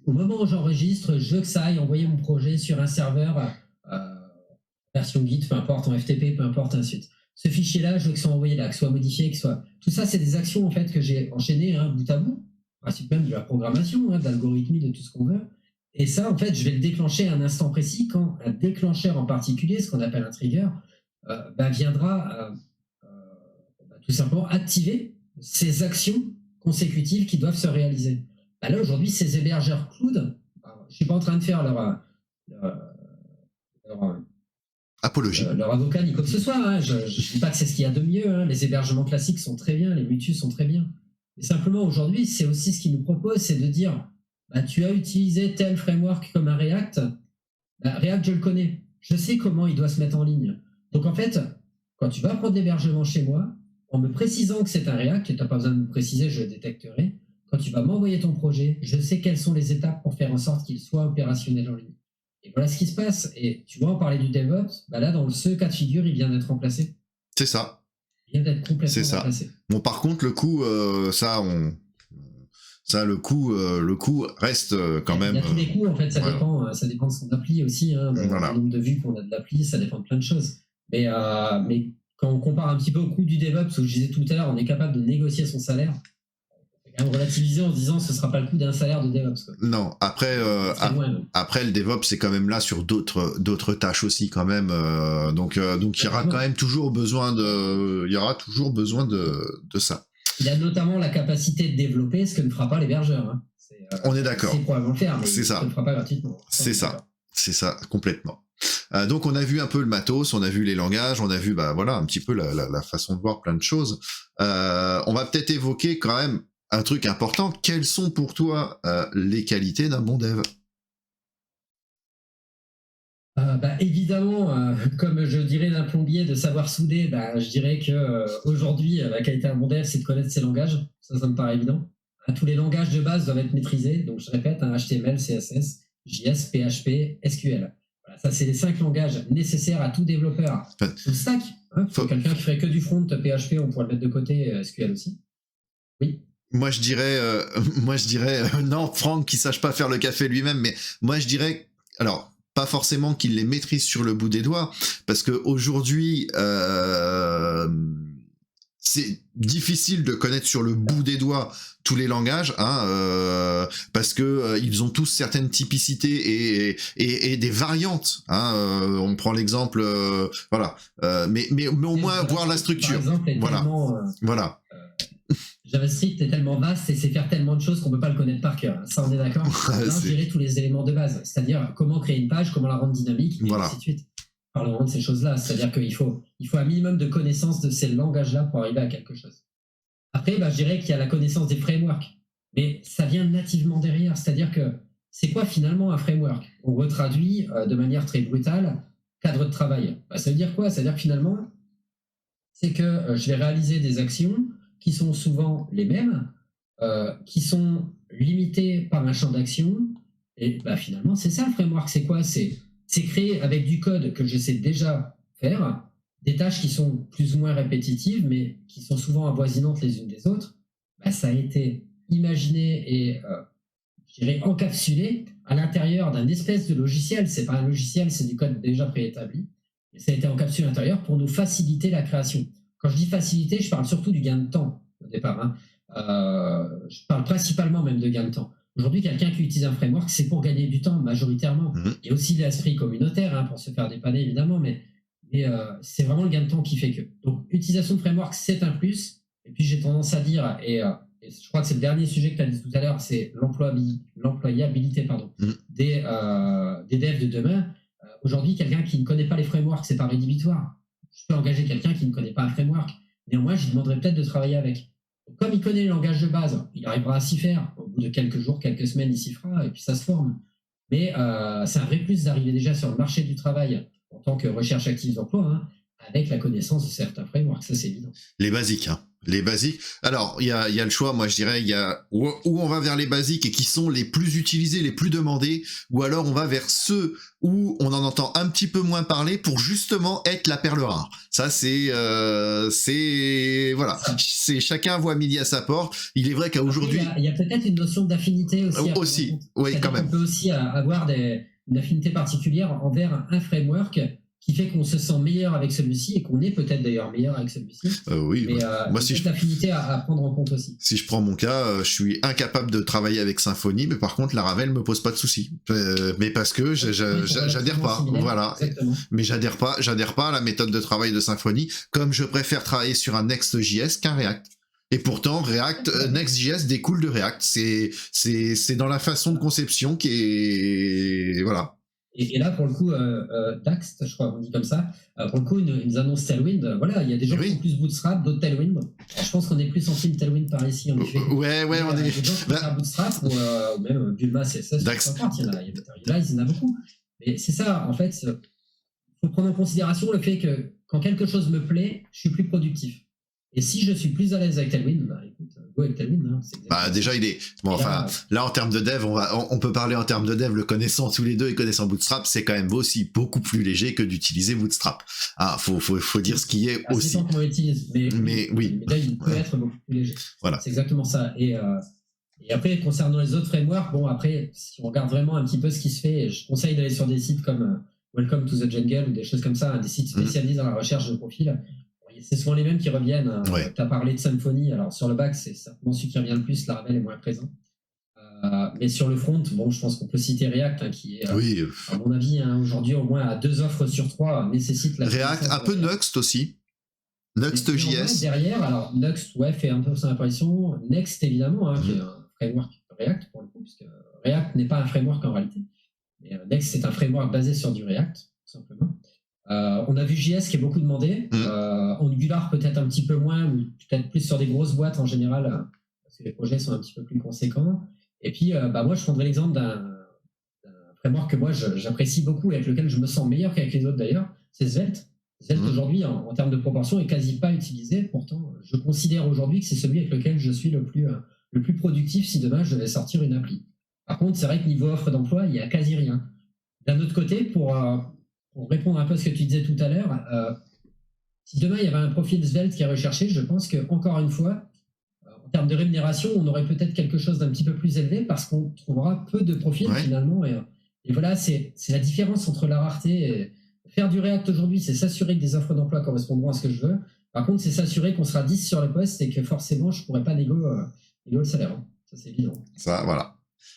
au moment où j'enregistre, je veux que ça aille envoyer mon projet sur un serveur version Git, peu importe, en FTP, peu importe, ainsi de suite. Ce fichier-là, je veux que ça soit envoyé là, que ce soit modifié, que ce soit... Tout ça, c'est des actions, en fait, que j'ai enchaînées bout à bout. Principe même de la programmation, de l'algorithmie, de tout ce qu'on veut. Et ça, en fait, je vais le déclencher à un instant précis quand un déclencheur en particulier, ce qu'on appelle un trigger, viendra tout simplement activer ces actions consécutives qui doivent se réaliser. Là, aujourd'hui, ces hébergeurs cloud, je ne suis pas en train de faire leur apologie. Leur avocat ni quoi que ce soit. Je ne dis pas que c'est ce qu'il y a de mieux. Les hébergements classiques sont très bien, les mutus sont très bien. Mais simplement, aujourd'hui, c'est aussi ce qu'ils nous proposent, c'est de dire, tu as utilisé tel framework comme un React. React, je le connais. Je sais comment il doit se mettre en ligne. Donc, en fait, quand tu vas prendre l'hébergement chez moi, en me précisant que c'est un React, tu n'as pas besoin de me préciser, je le détecterai. Quand tu vas m'envoyer ton projet, je sais quelles sont les étapes pour faire en sorte qu'il soit opérationnel en ligne. Et voilà ce qui se passe. Et tu vois, on parlait du DevOps. Là, dans ce cas de figure, il vient d'être remplacé. C'est ça. Il vient d'être complètement remplacé. Bon, par contre, le coût, le coût reste quand même. Il y a tous les coûts, en fait, ça dépend de son appli aussi, le nombre de vues qu'on a de l'appli, ça dépend de plein de choses. Mais quand on compare un petit peu au coût du DevOps, où je disais tout à l'heure, on est capable de négocier son salaire, on peut quand même relativiser en se disant ce ne sera pas le coût d'un salaire de DevOps. Quoi. Non, après le DevOps, c'est quand même là sur d'autres tâches aussi quand même. Donc il y aura quand même toujours besoin de ça. Il a notamment la capacité de développer ce que ne fera pas l'hébergeur. On est d'accord. C'est probablement le faire, mais c'est ça. Ça ne le fera pas gratuitement. C'est ça, complètement. Donc on a vu un peu le matos, on a vu les langages, on a vu un petit peu la façon de voir plein de choses. On va peut-être évoquer quand même un truc important. Quelles sont pour toi les qualités d'un bon dev? Évidemment, comme je dirais d'un plombier de savoir souder, je dirais que aujourd'hui la qualité d'un bon dev, c'est de connaître ses langages. Ça me paraît évident. Tous les langages de base doivent être maîtrisés. Donc je répète, HTML, CSS, JS, PHP, SQL. Voilà, ça c'est les 5 langages nécessaires à tout développeur. Full stack. Quelqu'un qui ferait que du front, PHP, on pourrait le mettre de côté, SQL aussi. Oui. Moi je dirais non, Franck qui sache pas faire le café lui-même, mais moi je dirais alors pas forcément qu'il les maîtrise sur le bout des doigts, parce que aujourd'hui c'est difficile de connaître sur le bout des doigts tous les langages, parce que ils ont tous certaines typicités et des variantes. On prend l'exemple, mais au moins voir la structure. Par exemple, voilà. JavaScript est tellement vaste et sait faire tellement de choses qu'on ne peut pas le connaître par cœur. Ça, on est d'accord. Là, je dirais tous les éléments de base, c'est-à-dire comment créer une page, comment la rendre dynamique, et ainsi de suite. Parlons de ces choses-là, c'est-à-dire qu'il faut un minimum de connaissance de ces langages-là pour arriver à quelque chose. Après, je dirais qu'il y a la connaissance des frameworks, mais ça vient nativement derrière, c'est-à-dire que c'est quoi finalement un framework? On retraduit de manière très brutale cadre de travail. Ça veut dire quoi? Ça veut dire que finalement, c'est que je vais réaliser des actions qui sont souvent les mêmes, qui sont limitées par un champ d'action. Et finalement, c'est ça le framework. C'est quoi? C'est créer avec du code que je sais déjà faire des tâches qui sont plus ou moins répétitives, mais qui sont souvent avoisinantes les unes des autres. Ça a été imaginé et je dirais encapsulé à l'intérieur d'un espèce de logiciel. C'est pas un logiciel, c'est du code déjà préétabli. Et ça a été encapsulé à l'intérieur pour nous faciliter la création. Quand je dis faciliter, je parle surtout du gain de temps au départ. Je parle principalement même de gain de temps. Aujourd'hui, quelqu'un qui utilise un framework, c'est pour gagner du temps majoritairement. Il y a aussi l'esprit communautaire pour se faire dépanner évidemment, mais c'est vraiment le gain de temps qui fait que. Donc, utilisation de framework, c'est un plus. Et puis, j'ai tendance à dire, et je crois que c'est le dernier sujet que tu as dit tout à l'heure, c'est l'employabilité des devs de demain. Aujourd'hui, quelqu'un qui ne connaît pas les frameworks, c'est pas rédhibitoire. Je peux engager quelqu'un qui ne connaît pas un framework. Néanmoins, je lui demanderais peut-être de travailler avec. Donc, comme il connaît le langage de base, il arrivera à s'y faire. Au bout de quelques jours, quelques semaines, il s'y fera et puis ça se forme. Mais c'est un vrai plus d'arriver déjà sur le marché du travail en tant que recherche active d'emploi, avec la connaissance de certains frameworks. Ça, c'est évident. Les basiques, Les basiques. Alors, il y a le choix, moi je dirais, il y a où on va vers les basiques et qui sont les plus utilisés, les plus demandés, ou alors on va vers ceux où on en entend un petit peu moins parler pour justement être la perle rare. Ça, voilà. C'est chacun voit midi à sa porte. Il est vrai qu'à aujourd'hui... Il y a peut-être une notion d'affinité aussi. Aussi, oui, quand même. On peut aussi avoir une affinité particulière envers un framework qui fait qu'on se sent meilleur avec celui-ci et qu'on est peut-être d'ailleurs meilleur avec celui-ci. Oui, mais moi si je... l'affinité à prendre en compte aussi. Si je prends mon cas, je suis incapable de travailler avec Symfony, mais par contre Laravel me pose pas de soucis. Mais parce que j'adhère pas, voilà. Exactement. Mais j'adhère pas à la méthode de travail de Symfony, comme je préfère travailler sur un Next.js qu'un React. Et pourtant, Next.js découle de React. C'est dans la façon de conception qui est, voilà. Et là, pour le coup, Dax, je crois qu'on dit comme ça, pour le coup, ils annoncent Tailwind. Voilà, il y a des gens qui sont plus Bootstrap, d'autres Tailwind. Je pense qu'on est plus en team Tailwind par ici, en effet. Ouais, on est... Il y a des gens qui sont Bootstrap, ou même Bulma, CSS, Dax. Il y en a beaucoup. Mais c'est ça, en fait, il faut prendre en considération le fait que quand quelque chose me plaît, je suis plus productif. Et si je suis plus à l'aise avec Tailwind, écoute, go avec Tailwind. Déjà, il est... Bon, enfin, là, en termes de dev, on peut parler en termes de dev, le connaissant tous les deux et connaissant Bootstrap, c'est quand même aussi beaucoup plus léger que d'utiliser Bootstrap. Faut dire ce qui est aussi. C'est tant qu'on l'utilise, mais oui. Mais là, il peut être beaucoup plus léger. Voilà. C'est exactement ça. Et après, concernant les autres frameworks, après, si on regarde vraiment un petit peu ce qui se fait, je conseille d'aller sur des sites comme Welcome to the Jungle ou des choses comme ça, des sites spécialisés dans la recherche de profils. C'est souvent les mêmes qui reviennent. Ouais. Tu as parlé de Symfony. Alors, sur le back, c'est certainement celui qui revient le plus. Laravel est moins présent. Mais sur le front, je pense qu'on peut citer React, qui est, à mon avis, aujourd'hui, au moins à 2 offres sur 3, nécessite la... React, un peu Next aussi. Next.js. Derrière, alors Next, fait un peu son apparition. Next, évidemment, qui est un framework React, pour le coup, puisque React n'est pas un framework en réalité. Mais Next, c'est un framework basé sur du React, tout simplement. On a vu JS qui est beaucoup demandé. Angular peut-être un petit peu moins, ou peut-être plus sur des grosses boîtes en général, parce que les projets sont un petit peu plus conséquents. Et puis, moi, je prendrais l'exemple d'un framework que moi, j'apprécie beaucoup et avec lequel je me sens meilleur qu'avec les autres d'ailleurs, c'est Svelte. Svelte, aujourd'hui, en termes de proportion, est quasi pas utilisé. Pourtant, je considère aujourd'hui que c'est celui avec lequel je suis le plus productif si demain je devais sortir une appli. Par contre, c'est vrai que niveau offre d'emploi, il n'y a quasi rien. D'un autre côté, pour répondre un peu à ce que tu disais tout à l'heure, si demain il y avait un profil Svelte qui est recherché, je pense qu'encore une fois, en termes de rémunération, on aurait peut-être quelque chose d'un petit peu plus élevé parce qu'on trouvera peu de profils finalement. Et voilà, c'est la différence entre la rareté et... Faire du React aujourd'hui, c'est s'assurer que des offres d'emploi correspondront à ce que je veux. Par contre, c'est s'assurer qu'on sera 10 sur le poste et que forcément, je ne pourrai pas négo le salaire. Ça, c'est évident. Ça, voilà.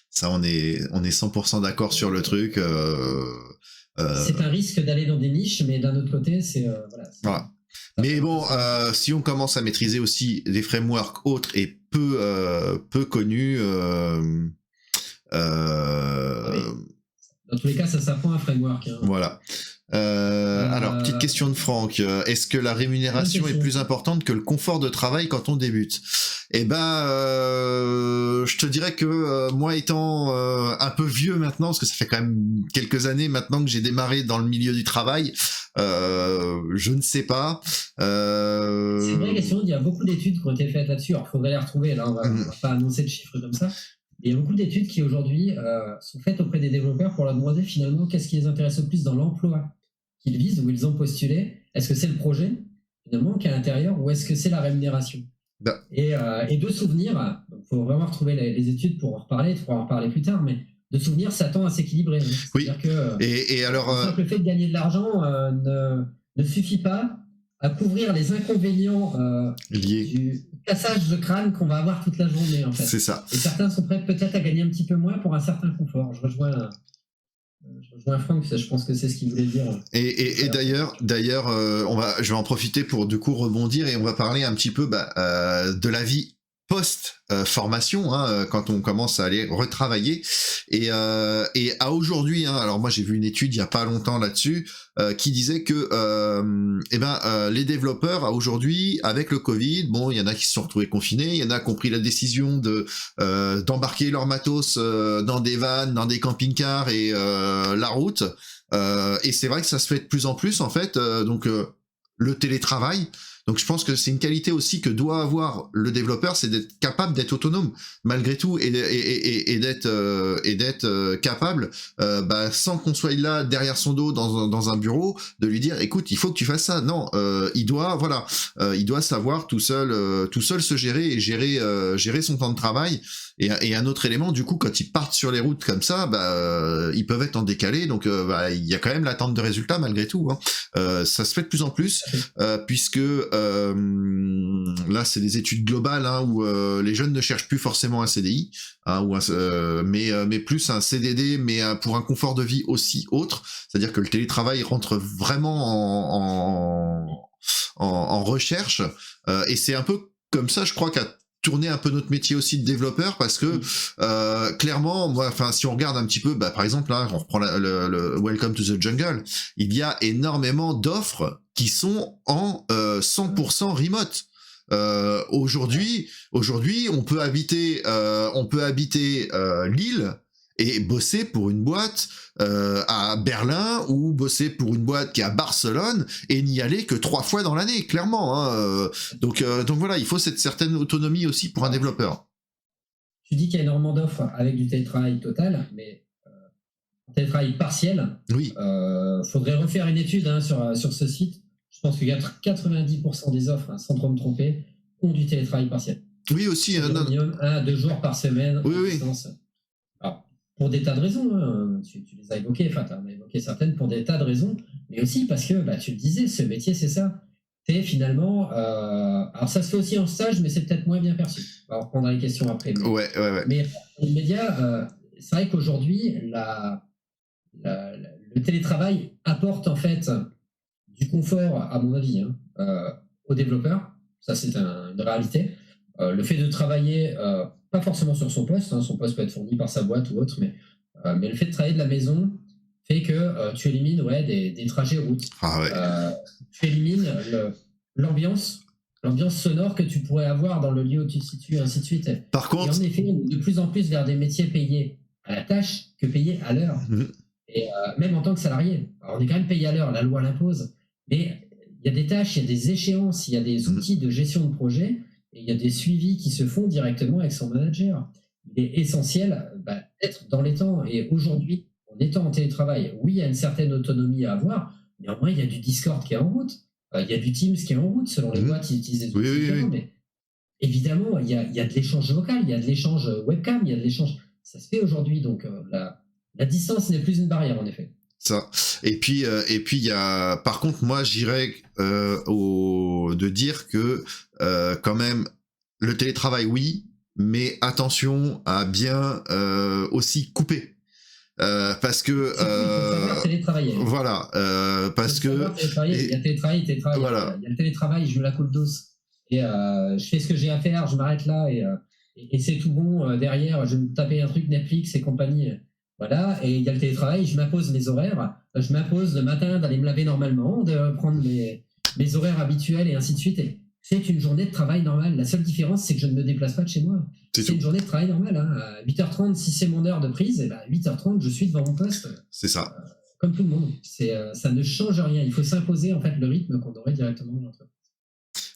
Ça, on est 100% d'accord sur le truc. C'est un risque d'aller dans des niches, mais d'un autre côté, c'est... voilà. Mais bon, si on commence à maîtriser aussi des frameworks autres et peu connus... Dans tous les cas, ça s'apprend un framework. Voilà. Alors, petite question de Franck. Est-ce que la rémunération est plus importante que le confort de travail quand on débute ? Je te dirais que moi étant un peu vieux maintenant, parce que ça fait quand même quelques années maintenant que j'ai démarré dans le milieu du travail, je ne sais pas. C'est une vraie question, il y a beaucoup d'études qui ont été faites là-dessus, alors il faudrait les retrouver, là on va pas annoncer de chiffres comme ça, mais il y a beaucoup d'études qui aujourd'hui sont faites auprès des développeurs pour leur demander finalement qu'est-ce qui les intéresse le plus dans l'emploi qu'ils visent, où ils ont postulé. Est-ce que c'est le projet finalement qui est à l'intérieur, ou est-ce que c'est la rémunération? Et de souvenirs, il faut vraiment retrouver les études pour en reparler, plus tard, mais de souvenirs, ça tend à s'équilibrer. C'est-à-dire que le simple fait de gagner de l'argent ne suffit pas à couvrir les inconvénients du cassage de crâne qu'on va avoir toute la journée. En fait. C'est ça. Et certains sont prêts peut-être à gagner un petit peu moins pour un certain confort. Je rejoins Franck, je pense que c'est ce qu'il voulait dire. Et d'ailleurs, je vais en profiter pour du coup rebondir et on va parler un petit peu de la vie post-formation, quand on commence à aller retravailler. Et à aujourd'hui, alors moi j'ai vu une étude il y a pas longtemps là-dessus qui disait que les développeurs à aujourd'hui, avec le Covid, bon, il y en a qui se sont retrouvés confinés, il y en a qui ont pris la décision d'embarquer leur matos dans des vannes, dans des camping-cars et la route. Et c'est vrai que ça se fait de plus en plus en fait. Le télétravail. Donc je pense que c'est une qualité aussi que doit avoir le développeur, c'est d'être capable d'être autonome malgré tout et d'être capable, sans qu'on soit là derrière son dos dans un bureau, de lui dire écoute, il faut que tu fasses ça. Non, il doit savoir tout seul se gérer et gérer son temps de travail. Et un autre élément, du coup, quand ils partent sur les routes comme ça, ils peuvent être en décalé, donc il y a quand même l'attente de résultats malgré tout. Ça se fait de plus en plus, puisque là, c'est des études globales où les jeunes ne cherchent plus forcément un CDI, mais plus un CDD, mais pour un confort de vie aussi autre. C'est-à-dire que le télétravail rentre vraiment en recherche, et c'est un peu comme ça, je crois, qu'a tourner un peu notre métier aussi de développeur, parce que clairement, moi, si on regarde un petit peu, par exemple, là, on reprend le Welcome to the Jungle, il y a énormément d'offres qui sont en 100% remote. Aujourd'hui, on peut habiter Lille et bosser pour une boîte à Berlin, ou bosser pour une boîte qui est à Barcelone et n'y aller que 3 fois dans l'année, clairement. Donc voilà, il faut cette certaine autonomie aussi pour un développeur. Tu dis qu'il y a énormément d'offres avec du télétravail total, mais télétravail partiel. Oui. Faudrait refaire une étude sur ce site. Je pense qu'il y a 90% des offres, sans trop me tromper, ont du télétravail partiel. Oui, aussi. Minimum 1 à 2 jours par semaine. Oui. Alors, pour des tas de raisons, tu les as évoquées, tu en as évoqué certaines pour des tas de raisons, mais aussi parce que, tu le disais, ce métier, c'est ça. C'est finalement... alors, ça se fait aussi en stage, mais c'est peut-être moins bien perçu. On va reprendre les questions après. Ouais. Mais les médias, c'est vrai qu'aujourd'hui, le télétravail apporte en fait du confort, à mon avis, aux développeurs. Ça, c'est une réalité. Le fait de travailler... pas forcément sur son poste, son poste peut être fourni par sa boîte ou autre, mais le fait de travailler de la maison fait que tu élimines des trajets route. Tu élimines l'ambiance sonore que tu pourrais avoir dans le lieu où tu te situes, et ainsi de suite. Par contre, et en effet, de plus en plus vers des métiers payés à la tâche que payés à l'heure. Et même en tant que salarié. Alors, on est quand même payé à l'heure, la loi l'impose, mais il y a des tâches, il y a des échéances, il y a des outils de gestion de projet. Et il y a des suivis qui se font directement avec son manager. Il est essentiel d'être dans les temps. Et aujourd'hui, en étant en télétravail, oui, il y a une certaine autonomie à avoir. Néanmoins, il y a du Discord qui est en route. Il y a du Teams qui est en route, selon les boîtes qui utilisent des outils différents. Mais évidemment, il y a de l'échange vocal, il y a de l'échange webcam, il y a de l'échange... Ça se fait aujourd'hui. Donc, la distance n'est plus une barrière, en effet. Ça. Et puis il y a, par contre, moi j'irais de dire que quand même le télétravail, oui, mais attention à bien aussi couper, parce que voilà, parce que il y a télétravail, voilà. Il y a le télétravail, je me la coule douce et je fais ce que j'ai à faire, je m'arrête là et c'est tout bon. Derrière, je vais me taper un truc Netflix et compagnie. Voilà, et il y a le télétravail, je m'impose mes horaires, je m'impose le matin d'aller me laver normalement, de prendre mes horaires habituels et ainsi de suite. Et c'est une journée de travail normale. La seule différence, c'est que je ne me déplace pas de chez moi. C'est une journée de travail normale. Hein. À 8h30, si c'est mon heure de prise, et ben à 8h30, je suis devant mon poste. C'est ça. Comme tout le monde. Ça ne change rien. Il faut s'imposer en fait le rythme qu'on aurait directement dans l'entreprise.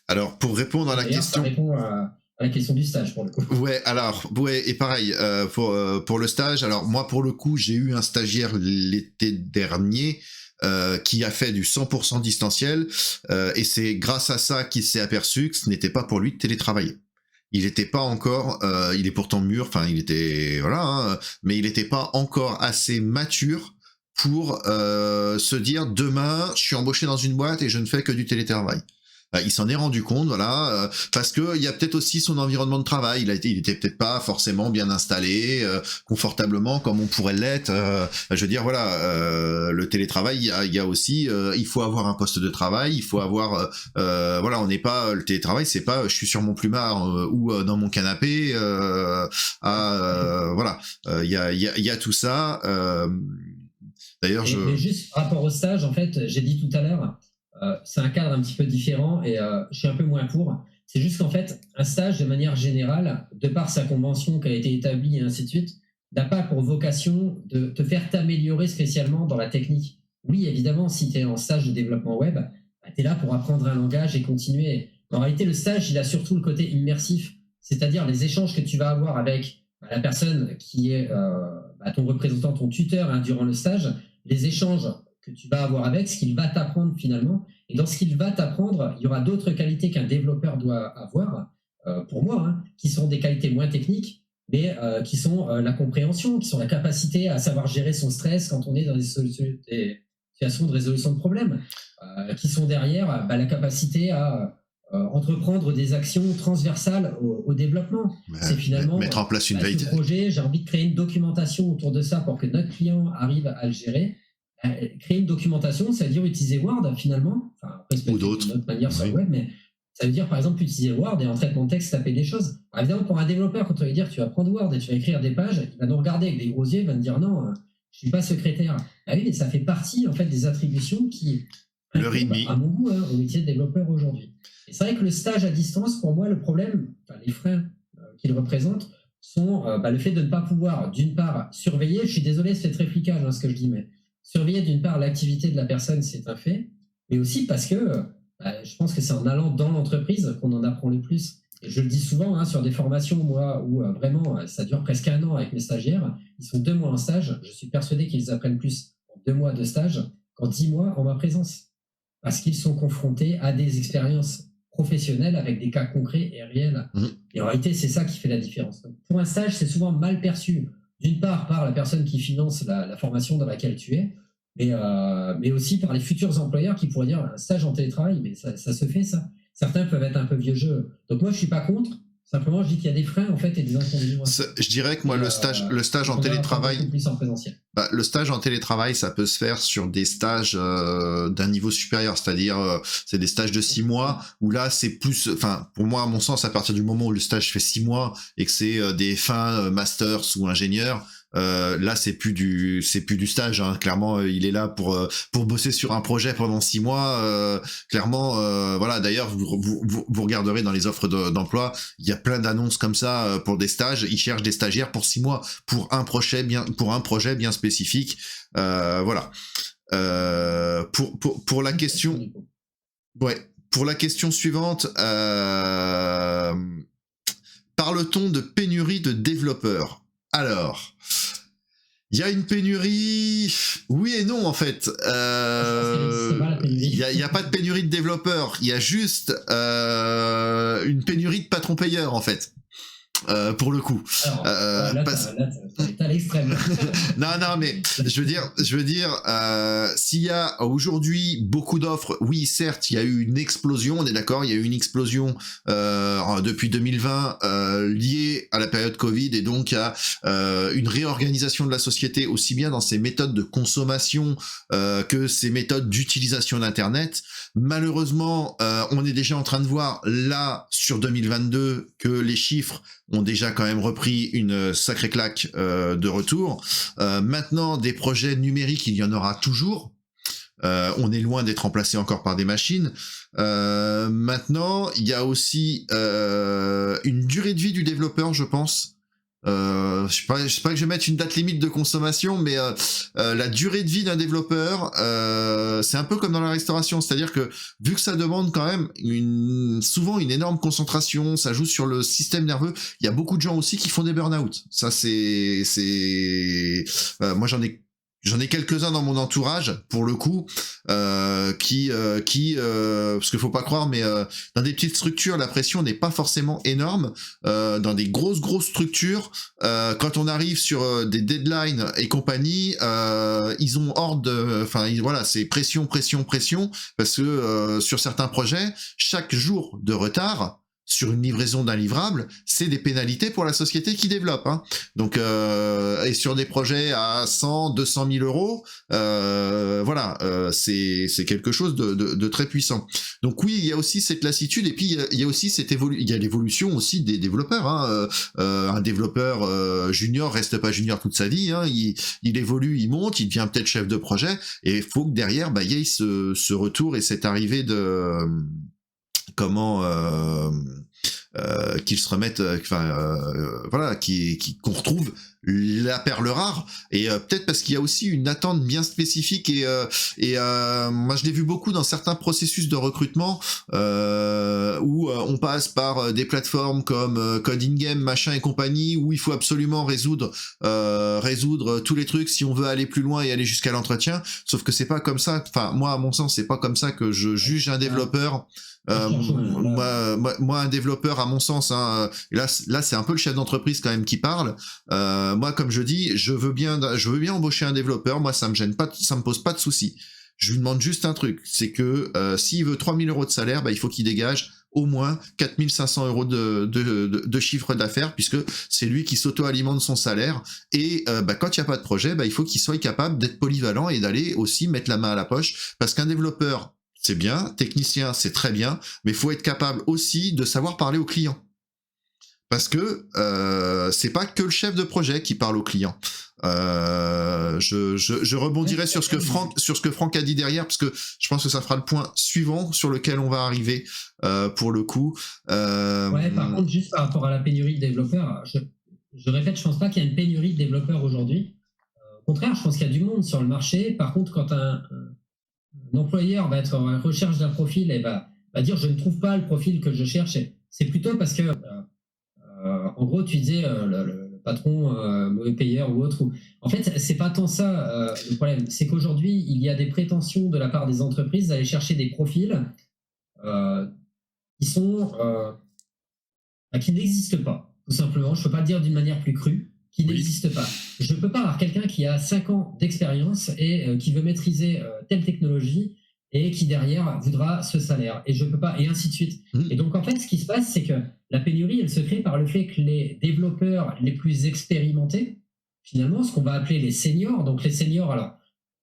Alors, pour répondre à la question... Ça répond à la question du stage, pour le coup. Ouais, et pareil, pour le stage, alors moi, pour le coup, j'ai eu un stagiaire l'été dernier qui a fait du 100% distanciel, et c'est grâce à ça qu'il s'est aperçu que ce n'était pas pour lui de télétravailler. Il n'était pas encore, il est pourtant mûr, enfin il était, voilà, hein, mais il n'était pas encore assez mature pour se dire demain je suis embauché dans une boîte et je ne fais que du télétravail. Il s'en est rendu compte, voilà, parce que il y a peut-être aussi son environnement de travail. Il était peut-être pas forcément bien installé, confortablement comme on pourrait l'être. Je veux dire, voilà, le télétravail, il y a aussi, il faut avoir un poste de travail, il faut avoir, voilà, on n'est pas le télétravail, c'est pas, je suis sur mon plumard ou dans mon canapé. Voilà, il y a tout ça. D'ailleurs, mais juste par rapport au stage, en fait, j'ai dit tout à l'heure. C'est un cadre un petit peu différent et je suis un peu moins pour. C'est juste qu'en fait, un stage, de manière générale, de par sa convention qui a été établie et ainsi de suite, n'a pas pour vocation de te faire t'améliorer spécialement dans la technique. Oui, évidemment, si tu es en stage de développement web, bah, tu es là pour apprendre un langage et continuer. En réalité, le stage, il a surtout le côté immersif, c'est-à-dire les échanges que tu vas avoir avec la personne qui est ton représentant, ton tuteur durant le stage, les échanges que tu vas avoir avec, ce qu'il va t'apprendre finalement. Et dans ce qu'il va t'apprendre, il y aura d'autres qualités qu'un développeur doit avoir, pour moi, qui sont des qualités moins techniques, mais qui sont la compréhension, qui sont la capacité à savoir gérer son stress quand on est dans des situations de résolution de problèmes, qui sont derrière la capacité à entreprendre des actions transversales au développement. C'est finalement mettre en place une veille. Projet, j'ai envie de créer une documentation autour de ça pour que notre client arrive à le gérer. Créer une documentation, ça veut dire utiliser Word finalement, ou d'autres d'une autre manière sur le web, mais ça veut dire par exemple utiliser Word et en traitement de texte taper des choses. Alors, évidemment, pour un développeur, quand on va dire tu vas prendre Word et tu vas écrire des pages, il va nous regarder avec des gros yeux, il va nous dire non, je suis pas secrétaire. Ah oui, mais ça fait partie en fait des attributions qui, à mon goût, au métier de développeur aujourd'hui. Et c'est vrai que le stage à distance, pour moi, le problème, les freins qu'il représente sont le fait de ne pas pouvoir, d'une part, surveiller. Je suis désolé, c'est très flicage ce que je dis, mais surveiller d'une part l'activité de la personne, c'est un fait, mais aussi parce que je pense que c'est en allant dans l'entreprise qu'on en apprend le plus. Et je le dis souvent sur des formations, moi, où vraiment ça dure presque 1 an avec mes stagiaires. Ils sont 2 mois en stage. Je suis persuadé qu'ils apprennent plus en 2 mois de stage qu'en 10 mois en ma présence. Parce qu'ils sont confrontés à des expériences professionnelles avec des cas concrets et réels. Et en réalité, c'est ça qui fait la différence. Donc, pour un stage, c'est souvent mal perçu. D'une part, par la personne qui finance la formation dans laquelle tu es, mais aussi par les futurs employeurs qui pourraient dire un stage en télétravail, mais ça se fait ça. Certains peuvent être un peu vieux jeu. Donc moi, je suis pas contre. Simplement, je dis qu'il y a des freins en fait et des inconvénients. Je dirais que moi, le stage en télétravail, plus en présentiel. Le stage en télétravail, ça peut se faire sur des stages d'un niveau supérieur, c'est-à-dire c'est des stages de 6 mois où là c'est plus, enfin pour moi à mon sens, à partir du moment où le stage fait 6 mois et que c'est des fins masters ou ingénieurs. Là c'est plus du stage, clairement il est là pour bosser sur un projet pendant 6 mois, clairement voilà. D'ailleurs vous regarderez dans les offres d'emploi, il y a plein d'annonces comme ça pour des stages. Ils cherchent des stagiaires pour 6 mois pour un projet bien spécifique, voilà. Pour la question, pour la question suivante, parle-t-on de pénurie de développeurs? Alors, il y a une pénurie, oui et non en fait. Il y a pas de pénurie de développeurs, il y a juste une pénurie de patrons payeurs en fait. Pour le coup. Alors, là, t'as l'extrême. non, mais je veux dire, s'il y a aujourd'hui beaucoup d'offres, oui, certes, il y a eu une explosion, on est d'accord, il y a eu une explosion depuis 2020 liée à la période Covid, et donc à une réorganisation de la société, aussi bien dans ses méthodes de consommation que ses méthodes d'utilisation d'Internet. Malheureusement, on est déjà en train de voir là, sur 2022, que les chiffres ont déjà quand même repris une sacrée claque de retour. Maintenant, des projets numériques, il y en aura toujours. On est loin d'être remplacé encore par des machines. Maintenant, il y a aussi une durée de vie du développeur, je pense. Je sais pas que je vais mettre une date limite de consommation, mais la durée de vie d'un développeur, c'est un peu comme dans la restauration, c'est-à-dire que vu que ça demande quand même souvent une énorme concentration, ça joue sur le système nerveux. Il y a beaucoup de gens aussi qui font des burn-out. Ça moi j'en ai quelques-uns dans mon entourage, pour le coup, qui parce qu'il faut pas croire, mais dans des petites structures, la pression n'est pas forcément énorme. Dans des grosses structures, quand on arrive sur des deadlines et compagnie, ils ont voilà, c'est pression, parce que sur certains projets, chaque jour de retard sur une livraison d'un livrable, c'est des pénalités pour la société qui développe. Hein. Donc, et sur des projets à 100, 200 000 euros, voilà, c'est quelque chose de très puissant. Donc oui, il y a aussi cette lassitude, et puis il y a aussi il y a l'évolution aussi des développeurs. Hein. Un développeur junior reste pas junior toute sa vie. Hein. Il évolue, il monte, il devient peut-être chef de projet, et il faut que derrière, il y ait ce retour et cette arrivée de qu'ils se remettent, voilà, qu'on retrouve la perle rare, et peut-être parce qu'il y a aussi une attente bien spécifique, et moi je l'ai vu beaucoup dans certains processus de recrutement où on passe par des plateformes comme Coding Game, machin et compagnie, où il faut absolument résoudre tous les trucs si on veut aller plus loin et aller jusqu'à l'entretien. Sauf que c'est pas comme ça. Enfin, moi, à mon sens, c'est pas comme ça que je juge un développeur. Moi, un développeur, à mon sens, hein, là c'est un peu le chef d'entreprise quand même qui parle. Moi, comme je dis, je veux bien embaucher un développeur. Moi, ça me gêne pas, ça me pose pas de soucis. Je lui demande juste un truc, c'est que s'il veut 3 000 euros de salaire, il faut qu'il dégage au moins 4 500 euros de chiffre d'affaires, puisque c'est lui qui s'auto-alimente son salaire. Et quand il n'y a pas de projet, il faut qu'il soit capable d'être polyvalent et d'aller aussi mettre la main à la poche, parce qu'un développeur, c'est bien, technicien, c'est très bien, mais il faut être capable aussi de savoir parler aux clients. Parce que c'est pas que le chef de projet qui parle aux clients. Je rebondirai sur ce que Franck a dit derrière, parce que je pense que ça fera le point suivant sur lequel on va arriver pour le coup. Ouais, par contre, juste par rapport à la pénurie de développeurs, je répète, je pense pas qu'il y a une pénurie de développeurs aujourd'hui. Au contraire, je pense qu'il y a du monde sur le marché. Par contre, quand un employeur va être en recherche d'un profil et va dire je ne trouve pas le profil que je cherche, c'est plutôt parce que en gros tu disais le patron mauvais payeur ou autre, en fait c'est pas tant ça le problème, c'est qu'aujourd'hui il y a des prétentions de la part des entreprises d'aller chercher des profils qui sont qui n'existent pas, tout simplement. Je peux pas le dire d'une manière plus crue, qui n'existe pas. Je peux pas avoir quelqu'un qui a 5 ans d'expérience et qui veut maîtriser telle technologie et qui derrière voudra ce salaire. Et je peux pas, et ainsi de suite. Et donc en fait, ce qui se passe, c'est que la pénurie, elle se crée par le fait que les développeurs les plus expérimentés, finalement, ce qu'on va appeler les seniors, donc les seniors, alors,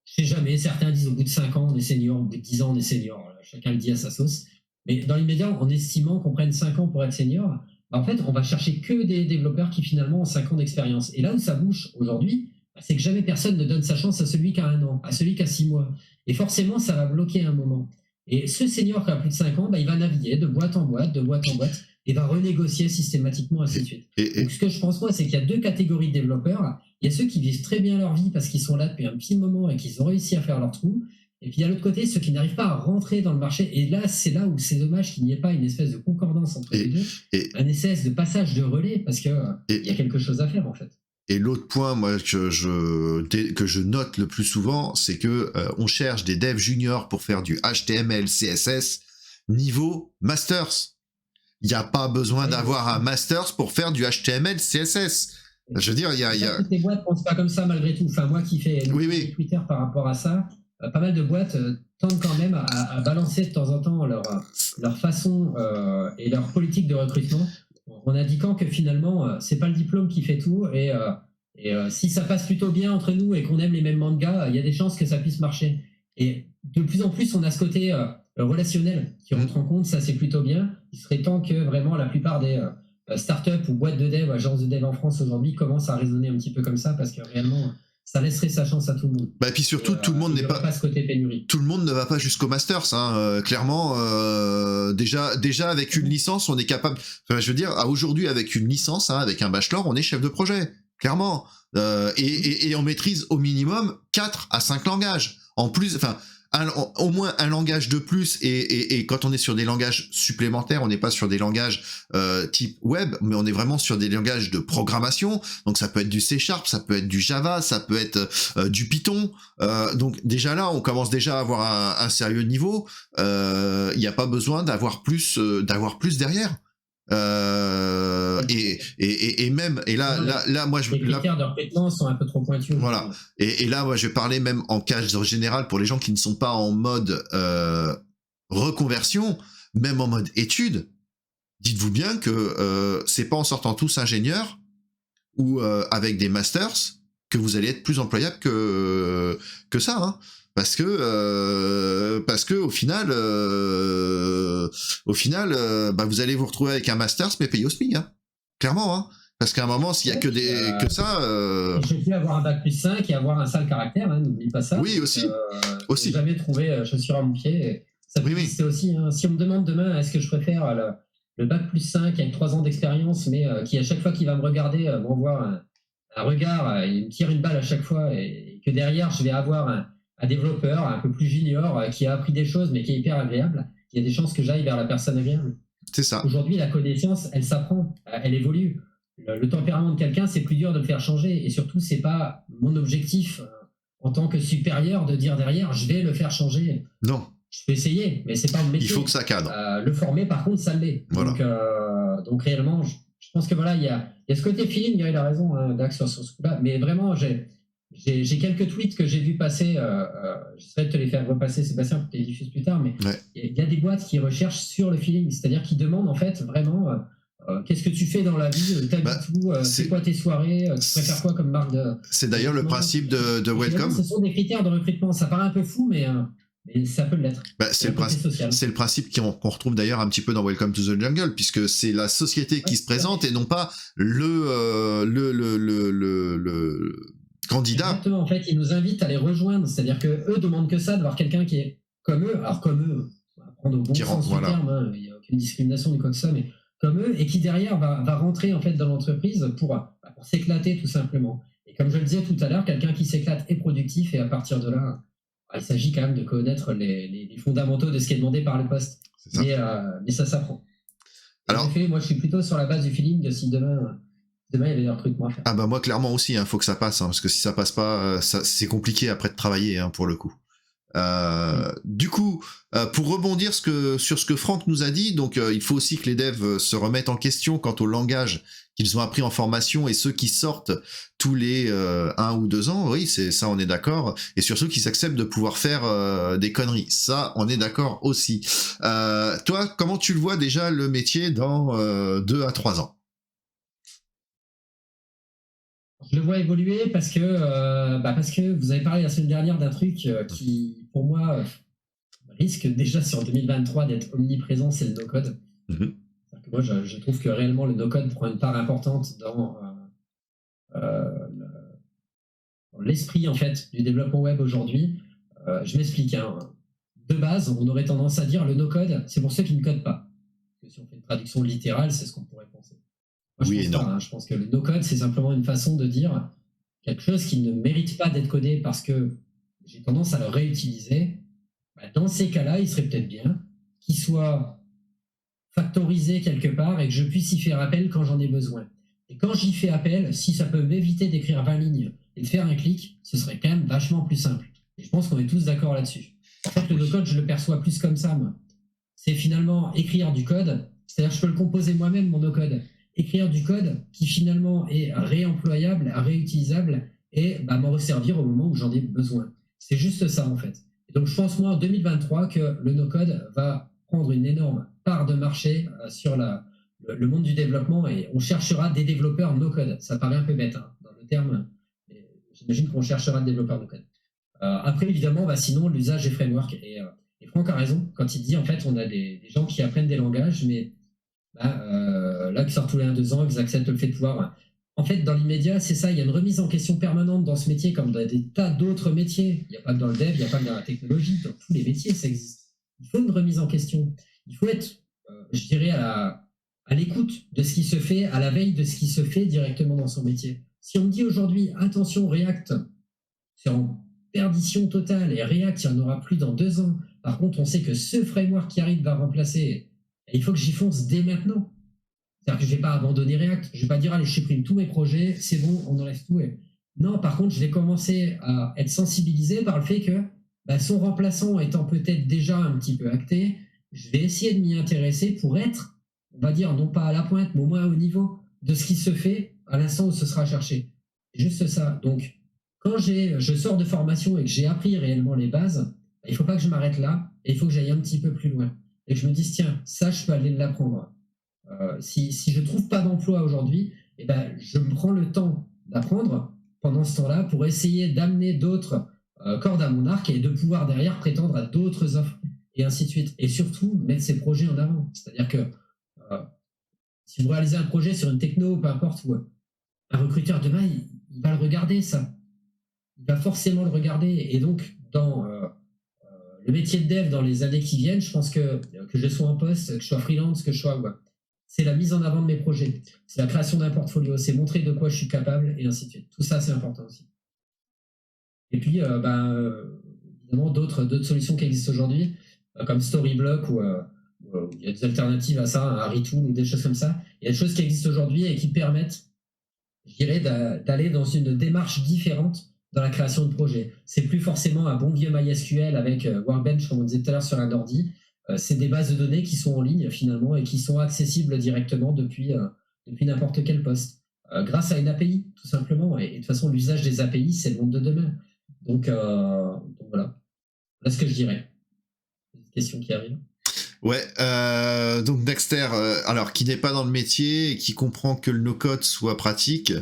je sais jamais, certains disent au bout de 5 ans des seniors, au bout de 10 ans des seniors, chacun le dit à sa sauce. Mais dans l'immédiat, en estimant qu'on prenne 5 ans pour être senior, en fait, on va chercher que des développeurs qui finalement ont 5 ans d'expérience. Et là où ça bouge aujourd'hui, c'est que jamais personne ne donne sa chance à celui qui a 1 an, à celui qui a 6 mois. Et forcément, ça va bloquer un moment. Et ce senior qui a plus de 5 ans, il va naviguer de boîte en boîte, et va renégocier systématiquement, ainsi de suite. Donc ce que je pense, moi, c'est qu'il y a 2 catégories de développeurs. Il y a ceux qui vivent très bien leur vie parce qu'ils sont là depuis un petit moment et qu'ils ont réussi à faire leur trou. Et puis, il y a l'autre côté, ceux qui n'arrivent pas à rentrer dans le marché. Et là, c'est là où c'est dommage qu'il n'y ait pas une espèce de concordance entre les deux, un espèce de passage de relais, parce qu'il y a quelque chose à faire, en fait. Et l'autre point, moi, que je note le plus souvent, c'est que on cherche des devs juniors pour faire du HTML, CSS, niveau masters. Il n'y a pas besoin d'avoir un masters pour faire du HTML, CSS. Je veux dire, il y a... Toutes les boîtes ne pensent pas comme ça, malgré tout. Enfin, moi qui fais Twitter par rapport à ça, pas mal de boîtes tentent quand même à balancer de temps en temps leur façon et leur politique de recrutement, en indiquant que finalement c'est pas le diplôme qui fait tout, et si ça passe plutôt bien entre nous et qu'on aime les mêmes mangas, il y a des chances que ça puisse marcher. Et de plus en plus on a ce côté relationnel qui rentre en compte, ça c'est plutôt bien. Il serait temps que vraiment la plupart des startups ou boîtes de dev, agences de dev en France aujourd'hui commencent à raisonner un petit peu comme ça, parce que réellement ça laisserait sa chance à tout le monde. Bah, et puis surtout, tout le monde n'est pas ce côté pénurie. Tout le monde ne va pas jusqu'au Masters, hein. Clairement, déjà avec une licence, on est capable. Enfin, je veux dire, aujourd'hui avec une licence, hein, avec un bachelor, on est chef de projet, clairement. Et on maîtrise au minimum 4 à 5 langages. En plus, enfin, au moins un langage de plus. Et quand on est sur des langages supplémentaires, on n'est pas sur des langages type web, mais on est vraiment sur des langages de programmation. Donc ça peut être du C#, ça peut être du Java, ça peut être du Python. Donc déjà là, on commence déjà à avoir un sérieux niveau. Il n'y a pas besoin d'avoir plus derrière. Et même là moi les critères de recrutement sont un peu trop pointus. Voilà. Et là moi je vais parler même en cas général pour les gens qui ne sont pas en mode reconversion, même en mode études. Dites-vous bien que c'est pas en sortant tous ingénieurs ou avec des masters que vous allez être plus employable que ça, hein. Parce que au final, bah vous allez vous retrouver avec un masters mais payé au SMIC, hein. Clairement, hein. Parce qu'à un moment, s'il y a que ça. J'ai pu avoir un bac plus 5 et avoir un sale caractère, hein, n'oublie pas ça. Oui, aussi. J'ai jamais trouvé chaussure à mon pied. Ça peut exister aussi. Hein. Si on me demande demain, est-ce que je préfère le bac plus 5 avec 3 ans d'expérience, mais qui à chaque fois qu'il va me regarder, m'envoie un regard, il me tire une balle à chaque fois, et que derrière, je vais avoir un développeur un peu plus junior qui a appris des choses, mais qui est hyper agréable, il y a des chances que j'aille vers la personne agréable. C'est ça. Aujourd'hui, la connaissance, elle s'apprend, elle évolue. Le tempérament de quelqu'un, c'est plus dur de le faire changer. Et surtout, c'est pas mon objectif en tant que supérieur de dire derrière, je vais le faire changer. Non. Je peux essayer, mais c'est pas mon métier. Il faut que ça cadre. Le former, par contre, ça l'est. Voilà. Donc réellement, je pense que voilà, il y a ce côté feeling, il a raison, hein, Dax, sur ce coup-là. Mais vraiment, j'ai quelques tweets que j'ai vu passer. J'essaierai de te les faire repasser, Sébastien, pour que tu les diffuses plus tard. Mais il y a des boîtes qui recherchent sur le feeling, c'est-à-dire qui demandent en fait vraiment qu'est-ce que tu fais dans la vie, t'habites où, c'est quoi tes soirées, tu préfères quoi comme marque de. C'est d'ailleurs le principe de Welcome. Ce sont des critères de recrutement. Ça paraît un peu fou, mais ça peut l'être. C'est le principe qu'on retrouve d'ailleurs un petit peu dans Welcome to the Jungle, puisque c'est la société qui se présente et non pas le candidat. Exactement, en fait, ils nous invitent à les rejoindre, c'est-à-dire qu'eux demandent que ça, de voir quelqu'un qui est comme eux, alors comme eux, on va prendre au bon sens du terme, hein, il n'y a aucune discrimination du quoi que ça, mais comme eux, et qui derrière va rentrer en fait dans l'entreprise pour s'éclater tout simplement. Et comme je le disais tout à l'heure, quelqu'un qui s'éclate est productif, et à partir de là, il s'agit quand même de connaître les fondamentaux de ce qui est demandé par le poste. Mais ça s'apprend. Alors, en effet, moi je suis plutôt sur la base du feeling, si demain il y avait des recrutements à faire. Ah bah moi clairement aussi, faut que ça passe, parce que si ça passe pas, c'est compliqué après de travailler, pour le coup. Du coup, pour rebondir sur ce que Franck nous a dit, donc il faut aussi que les devs se remettent en question quant au langage qu'ils ont appris en formation et ceux qui sortent tous les 1 ou 2 ans, oui, c'est ça, on est d'accord, et sur ceux qui s'acceptent de pouvoir faire des conneries, ça, on est d'accord aussi. Toi, comment tu le vois déjà le métier dans 2 à 3 ans? Je le vois évoluer parce que vous avez parlé la semaine dernière d'un truc qui, pour moi, risque déjà sur 2023 d'être omniprésent, c'est le no-code. Moi, je trouve que réellement le no-code prend une part importante dans l'esprit en fait du développement web aujourd'hui. Je m'explique. De base, on aurait tendance à dire le no-code, c'est pour ceux qui ne codent pas. Parce que si on fait une traduction littérale, c'est ce qu'on pourrait penser. Moi, je pense que le no-code, c'est simplement une façon de dire quelque chose qui ne mérite pas d'être codé parce que j'ai tendance à le réutiliser. Dans ces cas-là, il serait peut-être bien qu'il soit factorisé quelque part et que je puisse y faire appel quand j'en ai besoin. Et quand j'y fais appel, si ça peut m'éviter d'écrire 20 lignes et de faire un clic, ce serait quand même vachement plus simple. Et je pense qu'on est tous d'accord là-dessus. En fait, le no-code, je le perçois plus comme ça, moi. C'est finalement écrire du code, c'est-à-dire je peux le composer moi-même, mon no-code. Écrire du code qui finalement est réemployable, réutilisable et m'en resservir au moment où j'en ai besoin. C'est juste ça en fait. Et donc je pense moi en 2023 que le no-code va prendre une énorme part de marché sur le monde du développement et on cherchera des développeurs no-code. Ça paraît un peu bête dans le terme, mais j'imagine qu'on cherchera des développeurs no-code. Après évidemment, sinon l'usage des frameworks. Et Franck a raison quand il dit en fait on a des gens qui apprennent des langages, mais là, qui sortent tous les 1-2 ans, qu'ils acceptent le fait de pouvoir en fait, dans l'immédiat, c'est ça, il y a une remise en question permanente dans ce métier, comme dans des tas d'autres métiers. Il n'y a pas que dans le dev, il n'y a pas que dans la technologie, dans tous les métiers, ça existe. Il faut une remise en question. Il faut être, je dirais, à l'écoute de ce qui se fait, à la veille de ce qui se fait directement dans son métier. Si on me dit aujourd'hui, attention, React, c'est en perdition totale, et React, il n'y en aura plus dans 2 ans. Par contre, on sait que ce framework qui arrive va remplacer, et il faut que j'y fonce dès maintenant. C'est-à-dire que je ne vais pas abandonner React. Je ne vais pas dire, allez, je supprime tous mes projets, c'est bon, on enlève tout. Non, par contre, je vais commencer à être sensibilisé par le fait que son remplaçant étant peut-être déjà un petit peu acté, je vais essayer de m'y intéresser pour être, on va dire, non pas à la pointe, mais au moins au niveau de ce qui se fait à l'instant où ce sera cherché. C'est juste ça. Donc, quand je sors de formation et que j'ai appris réellement les bases, il ne faut pas que je m'arrête là, et il faut que j'aille un petit peu plus loin. Et que je me dise, tiens, ça, je peux aller l'apprendre. Si je ne trouve pas d'emploi aujourd'hui, je me prends le temps d'apprendre pendant ce temps-là pour essayer d'amener d'autres cordes à mon arc et de pouvoir derrière prétendre à d'autres offres et ainsi de suite. Et surtout, mettre ces projets en avant. C'est-à-dire que si vous réalisez un projet sur une techno, peu importe, où un recruteur demain, il va le regarder, ça. Il va forcément le regarder. Et donc, dans le métier de dev dans les années qui viennent, je pense que je sois en poste, que je sois freelance, que je sois... c'est la mise en avant de mes projets, c'est la création d'un portfolio, c'est montrer de quoi je suis capable, et ainsi de suite. Tout ça, c'est important aussi. Et puis, évidemment, d'autres solutions qui existent aujourd'hui, comme Storyblock, où il y a des alternatives à ça, un Retool ou des choses comme ça. Il y a des choses qui existent aujourd'hui et qui permettent, je dirais, d'aller dans une démarche différente dans la création de projets. C'est plus forcément un bon vieux MySQL avec Workbench, comme on disait tout à l'heure sur un ordi. C'est des bases de données qui sont en ligne finalement et qui sont accessibles directement depuis n'importe quel poste, grâce à une API tout simplement. Et de toute façon, l'usage des API, c'est le monde de demain. Donc voilà. Voilà ce que je dirais. Une question qui arrive. Ouais, donc Dexter, alors qui n'est pas dans le métier et qui comprend que le no-code soit pratique,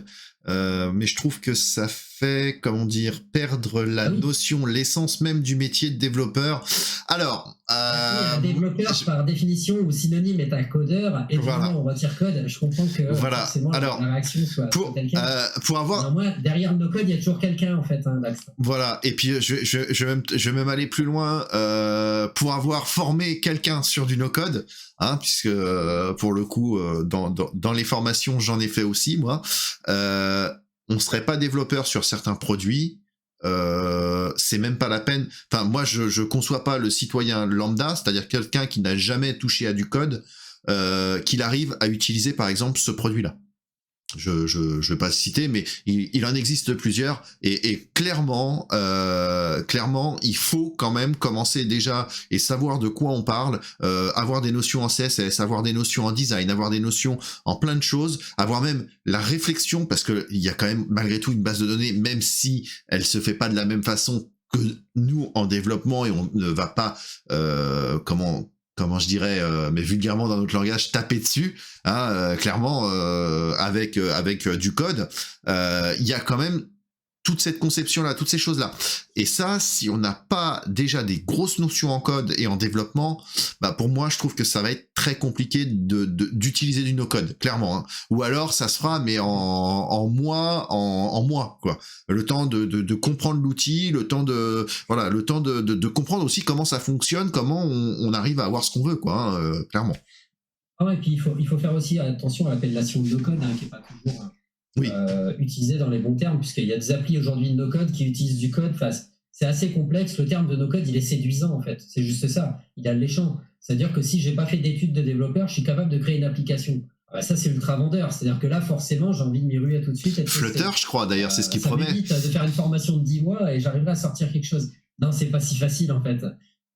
mais je trouve que ça fait, comment dire, perdre la notion, l'essence même du métier de développeur. Alors, un développeur par définition ou synonyme est un codeur, et on retire code. Je comprends que forcément la réaction soit quelqu'un. Pour avoir, moi, derrière le no-code, il y a toujours quelqu'un en fait. Voilà, et puis je vais même aller plus loin. Pour avoir formé quelqu'un sur du no-code, puisque pour le coup, dans les formations, j'en ai fait aussi moi. On serait pas développeur sur certains produits. C'est même pas la peine. Enfin, moi, je conçois pas le citoyen lambda, c'est-à-dire quelqu'un qui n'a jamais touché à du code, qu'il arrive à utiliser, par exemple, ce produit-là. Je vais pas citer, mais il en existe plusieurs, et clairement, il faut quand même commencer déjà et savoir de quoi on parle, avoir des notions en CSS, avoir des notions en design, avoir des notions en plein de choses, avoir même la réflexion, parce que il y a quand même malgré tout une base de données, même si elle se fait pas de la même façon que nous en développement, et on ne va pas comment je dirais, mais vulgairement dans notre langage, taper dessus, clairement, avec du code, il y a quand même toute cette conception-là, toutes ces choses-là. Et ça, si on n'a pas déjà des grosses notions en code et en développement, pour moi, je trouve que ça va être très compliqué d'utiliser du no-code, clairement. Ou alors, ça se fera, mais en mois, quoi. Le temps de comprendre l'outil, le temps de comprendre aussi comment ça fonctionne, comment on arrive à avoir ce qu'on veut, quoi, clairement. Et puis il faut faire aussi attention à l'appellation de no-code, qui n'est pas toujours... utilisé dans les bons termes, puisqu'il y a des applis aujourd'hui de no-code qui utilisent du code. C'est assez complexe. Le terme de no-code, il est séduisant en fait. C'est juste ça. Il est alléchant. C'est-à-dire que si j'ai pas fait d'études de développeur, je suis capable de créer une application. Ça, c'est ultra vendeur. C'est-à-dire que là, forcément, j'ai envie de m'y ruer tout de suite. Flutter, je crois, d'ailleurs, c'est ce qu'il promet. Ça m'évite de faire une formation de 10 mois et j'arriverai à sortir quelque chose. Non, c'est pas si facile en fait.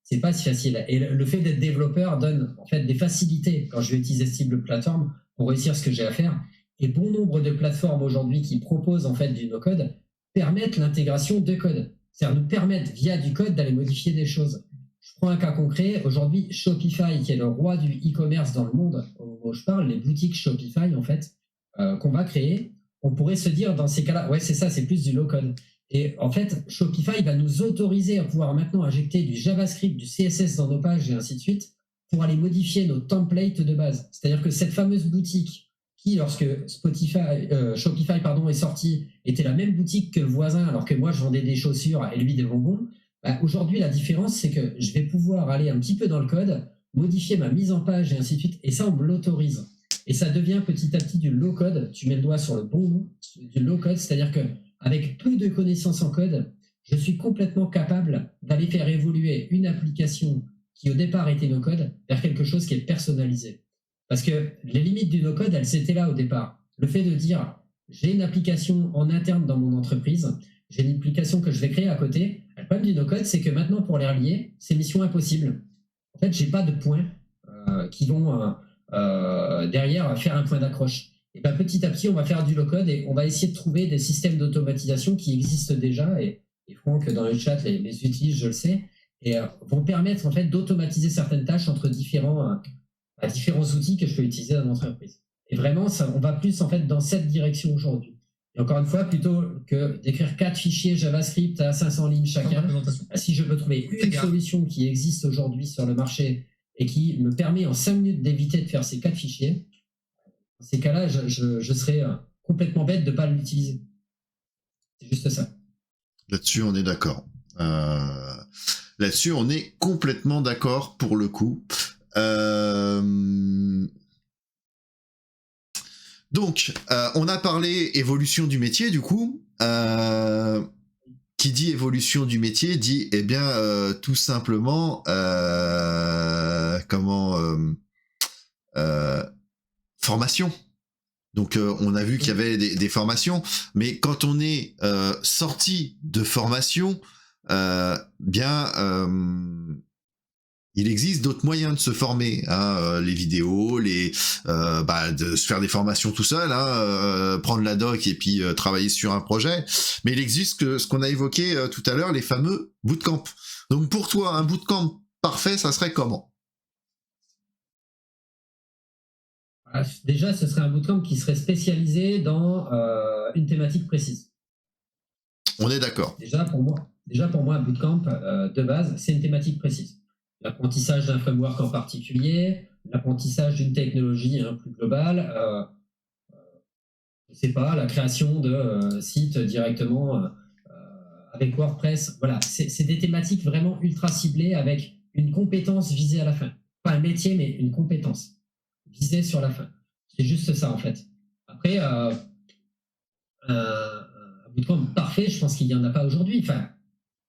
C'est pas si facile. Et le fait d'être développeur donne en fait des facilités quand je vais utiliser ce type de plateforme pour réussir ce que j'ai à faire. Et bon nombre de plateformes aujourd'hui qui proposent en fait du no-code permettent l'intégration de code. C'est-à-dire nous permettent via du code d'aller modifier des choses. Je prends un cas concret. Aujourd'hui, Shopify, qui est le roi du e-commerce dans le monde, au moment où je parle, les boutiques Shopify en fait, qu'on va créer, on pourrait se dire dans ces cas-là, ouais c'est ça, c'est plus du low-code. Et en fait, Shopify va nous autoriser à pouvoir maintenant injecter du JavaScript, du CSS dans nos pages et ainsi de suite pour aller modifier nos templates de base. C'est-à-dire que cette fameuse boutique qui, lorsque Shopify est sorti, était la même boutique que le voisin, alors que moi, je vendais des chaussures et lui des bonbons. Aujourd'hui, la différence, c'est que je vais pouvoir aller un petit peu dans le code, modifier ma mise en page et ainsi de suite, et ça, on me l'autorise. Et ça devient petit à petit du low-code. Tu mets le doigt sur le bon mot, du low-code, c'est-à-dire qu'avec peu de connaissances en code, je suis complètement capable d'aller faire évoluer une application qui, au départ, était no-code vers quelque chose qui est personnalisé. Parce que les limites du no-code, elles étaient là au départ. Le fait de dire, j'ai une application en interne dans mon entreprise, j'ai une application que je vais créer à côté. Le problème du no-code, c'est que maintenant, pour les relier, c'est mission impossible. En fait, j'ai pas de points qui vont derrière faire un point d'accroche. Et ben, petit à petit, on va faire du low-code et on va essayer de trouver des systèmes d'automatisation qui existent déjà. Et Franck, dans le chat, les utilise, je le sais, et vont permettre en fait d'automatiser certaines tâches entre différents outils que je peux utiliser dans l'entreprise. Et vraiment, ça, on va plus en fait dans cette direction aujourd'hui. Et encore une fois, plutôt que d'écrire 4 fichiers JavaScript à 500 lignes chacun, si je peux trouver une solution qui existe aujourd'hui sur le marché et qui me permet en 5 minutes d'éviter de faire ces 4 fichiers, dans ces cas-là, je serais complètement bête de ne pas l'utiliser. C'est juste ça. Là-dessus, on est d'accord. Là-dessus, on est complètement d'accord pour le coup. Donc, on a parlé évolution du métier, du coup. Qui dit évolution du métier dit, eh bien, tout simplement, formation. Donc, on a vu qu'il y avait des formations, mais quand on est sorti de formation, il existe d'autres moyens de se former, hein, les vidéos, de se faire des formations tout seul, prendre la doc et puis travailler sur un projet. Mais il existe ce qu'on a évoqué tout à l'heure, les fameux bootcamps. Donc pour toi, un bootcamp parfait, ça serait comment ? Déjà, ce serait un bootcamp qui serait spécialisé dans une thématique précise. On est d'accord. Déjà pour moi, un bootcamp de base, c'est une thématique précise. L'apprentissage d'un framework en particulier, l'apprentissage d'une technologie plus globale, je sais pas, la création de sites directement avec WordPress. Voilà, c'est des thématiques vraiment ultra ciblées avec une compétence visée à la fin. Pas un métier, mais une compétence visée sur la fin. C'est juste ça, en fait. Après, un bootcamp parfait, je pense qu'il n'y en a pas aujourd'hui. Enfin,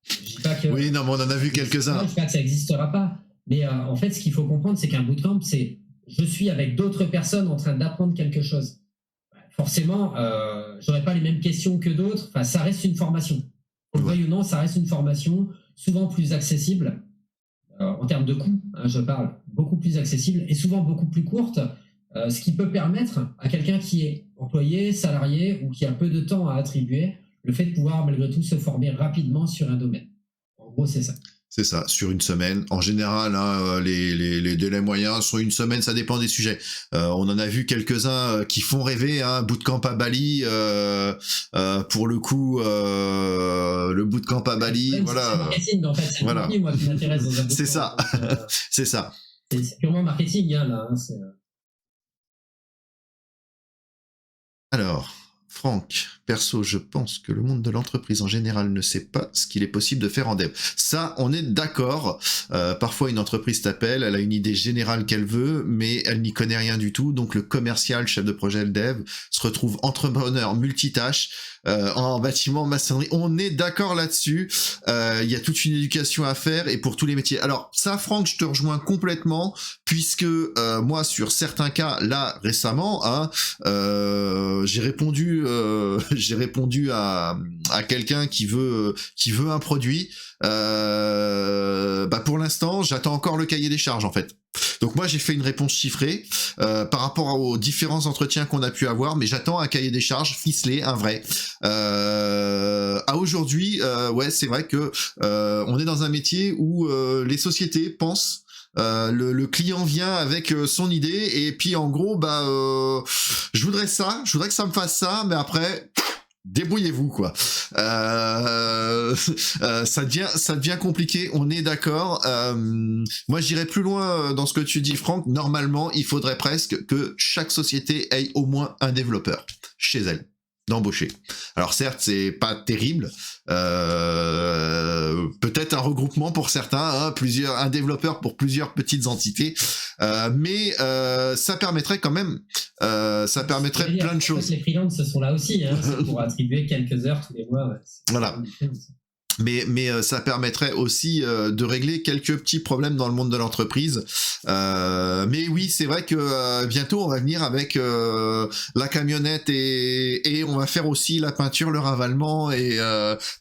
je dis pas que, oui, non, mais on en a vu quelques-uns. Je dis pas que ça n'existera pas. Mais en fait, ce qu'il faut comprendre, c'est qu'un bootcamp, c'est je suis avec d'autres personnes en train d'apprendre quelque chose. Forcément, j'aurais pas les mêmes questions que d'autres. Enfin, ça reste une formation. Qu'on le veuille ou non, ça reste une formation souvent plus accessible en termes de coût. Je parle beaucoup plus accessible et souvent beaucoup plus courte, ce qui peut permettre à quelqu'un qui est employé, salarié ou qui a peu de temps à attribuer, le fait de pouvoir malgré tout se former rapidement sur un domaine. En gros, c'est ça. C'est ça, sur une semaine. En général, les délais moyens, sur une semaine, ça dépend des sujets. On en a vu quelques-uns qui font rêver, bootcamp à Bali, pour le coup, le bootcamp à Bali, voilà. C'est marketing, en fait. C'est voilà. le contenu, moi, qui m'intéresse dans un bootcamp. C'est ça, c'est ça. C'est purement marketing, là. Alors, Franck, perso, je pense que le monde de l'entreprise en général ne sait pas ce qu'il est possible de faire en dev. Ça, on est d'accord. Parfois, une entreprise t'appelle, elle a une idée générale qu'elle veut, mais elle n'y connaît rien du tout. Donc, le commercial, chef de projet, le dev, se retrouve entrepreneur multitâche en bâtiment, maçonnerie. On est d'accord là-dessus. Il y a toute une éducation à faire et pour tous les métiers. Alors, ça, Franck, je te rejoins complètement, puisque moi, sur certains cas, là, récemment, j'ai répondu à quelqu'un qui veut un produit. Pour l'instant, j'attends encore le cahier des charges en fait. Donc moi j'ai fait une réponse chiffrée par rapport aux différents entretiens qu'on a pu avoir, mais j'attends un cahier des charges ficelé, un vrai. À aujourd'hui, ouais, c'est vrai que on est dans un métier où les sociétés pensent. Le client vient avec son idée et puis en gros je voudrais que ça me fasse ça, mais après débrouillez-vous quoi. ça devient compliqué, on est d'accord. Moi, j'irais plus loin dans ce que tu dis, Franck. Normalement, il faudrait presque que chaque société ait au moins un développeur chez elle, d'embaucher. Alors certes, c'est pas terrible. Peut-être un regroupement pour certains, hein, un développeur pour plusieurs petites entités, mais ça permettrait quand même, ça permettrait plein de choses. Les freelances sont là aussi, hein, c'est pour attribuer quelques heures tous les mois. Ouais, voilà. Mais ça permettrait aussi de régler quelques petits problèmes dans le monde de l'entreprise. Mais oui, c'est vrai que bientôt on va venir avec la camionnette et on va faire aussi la peinture, le ravalement et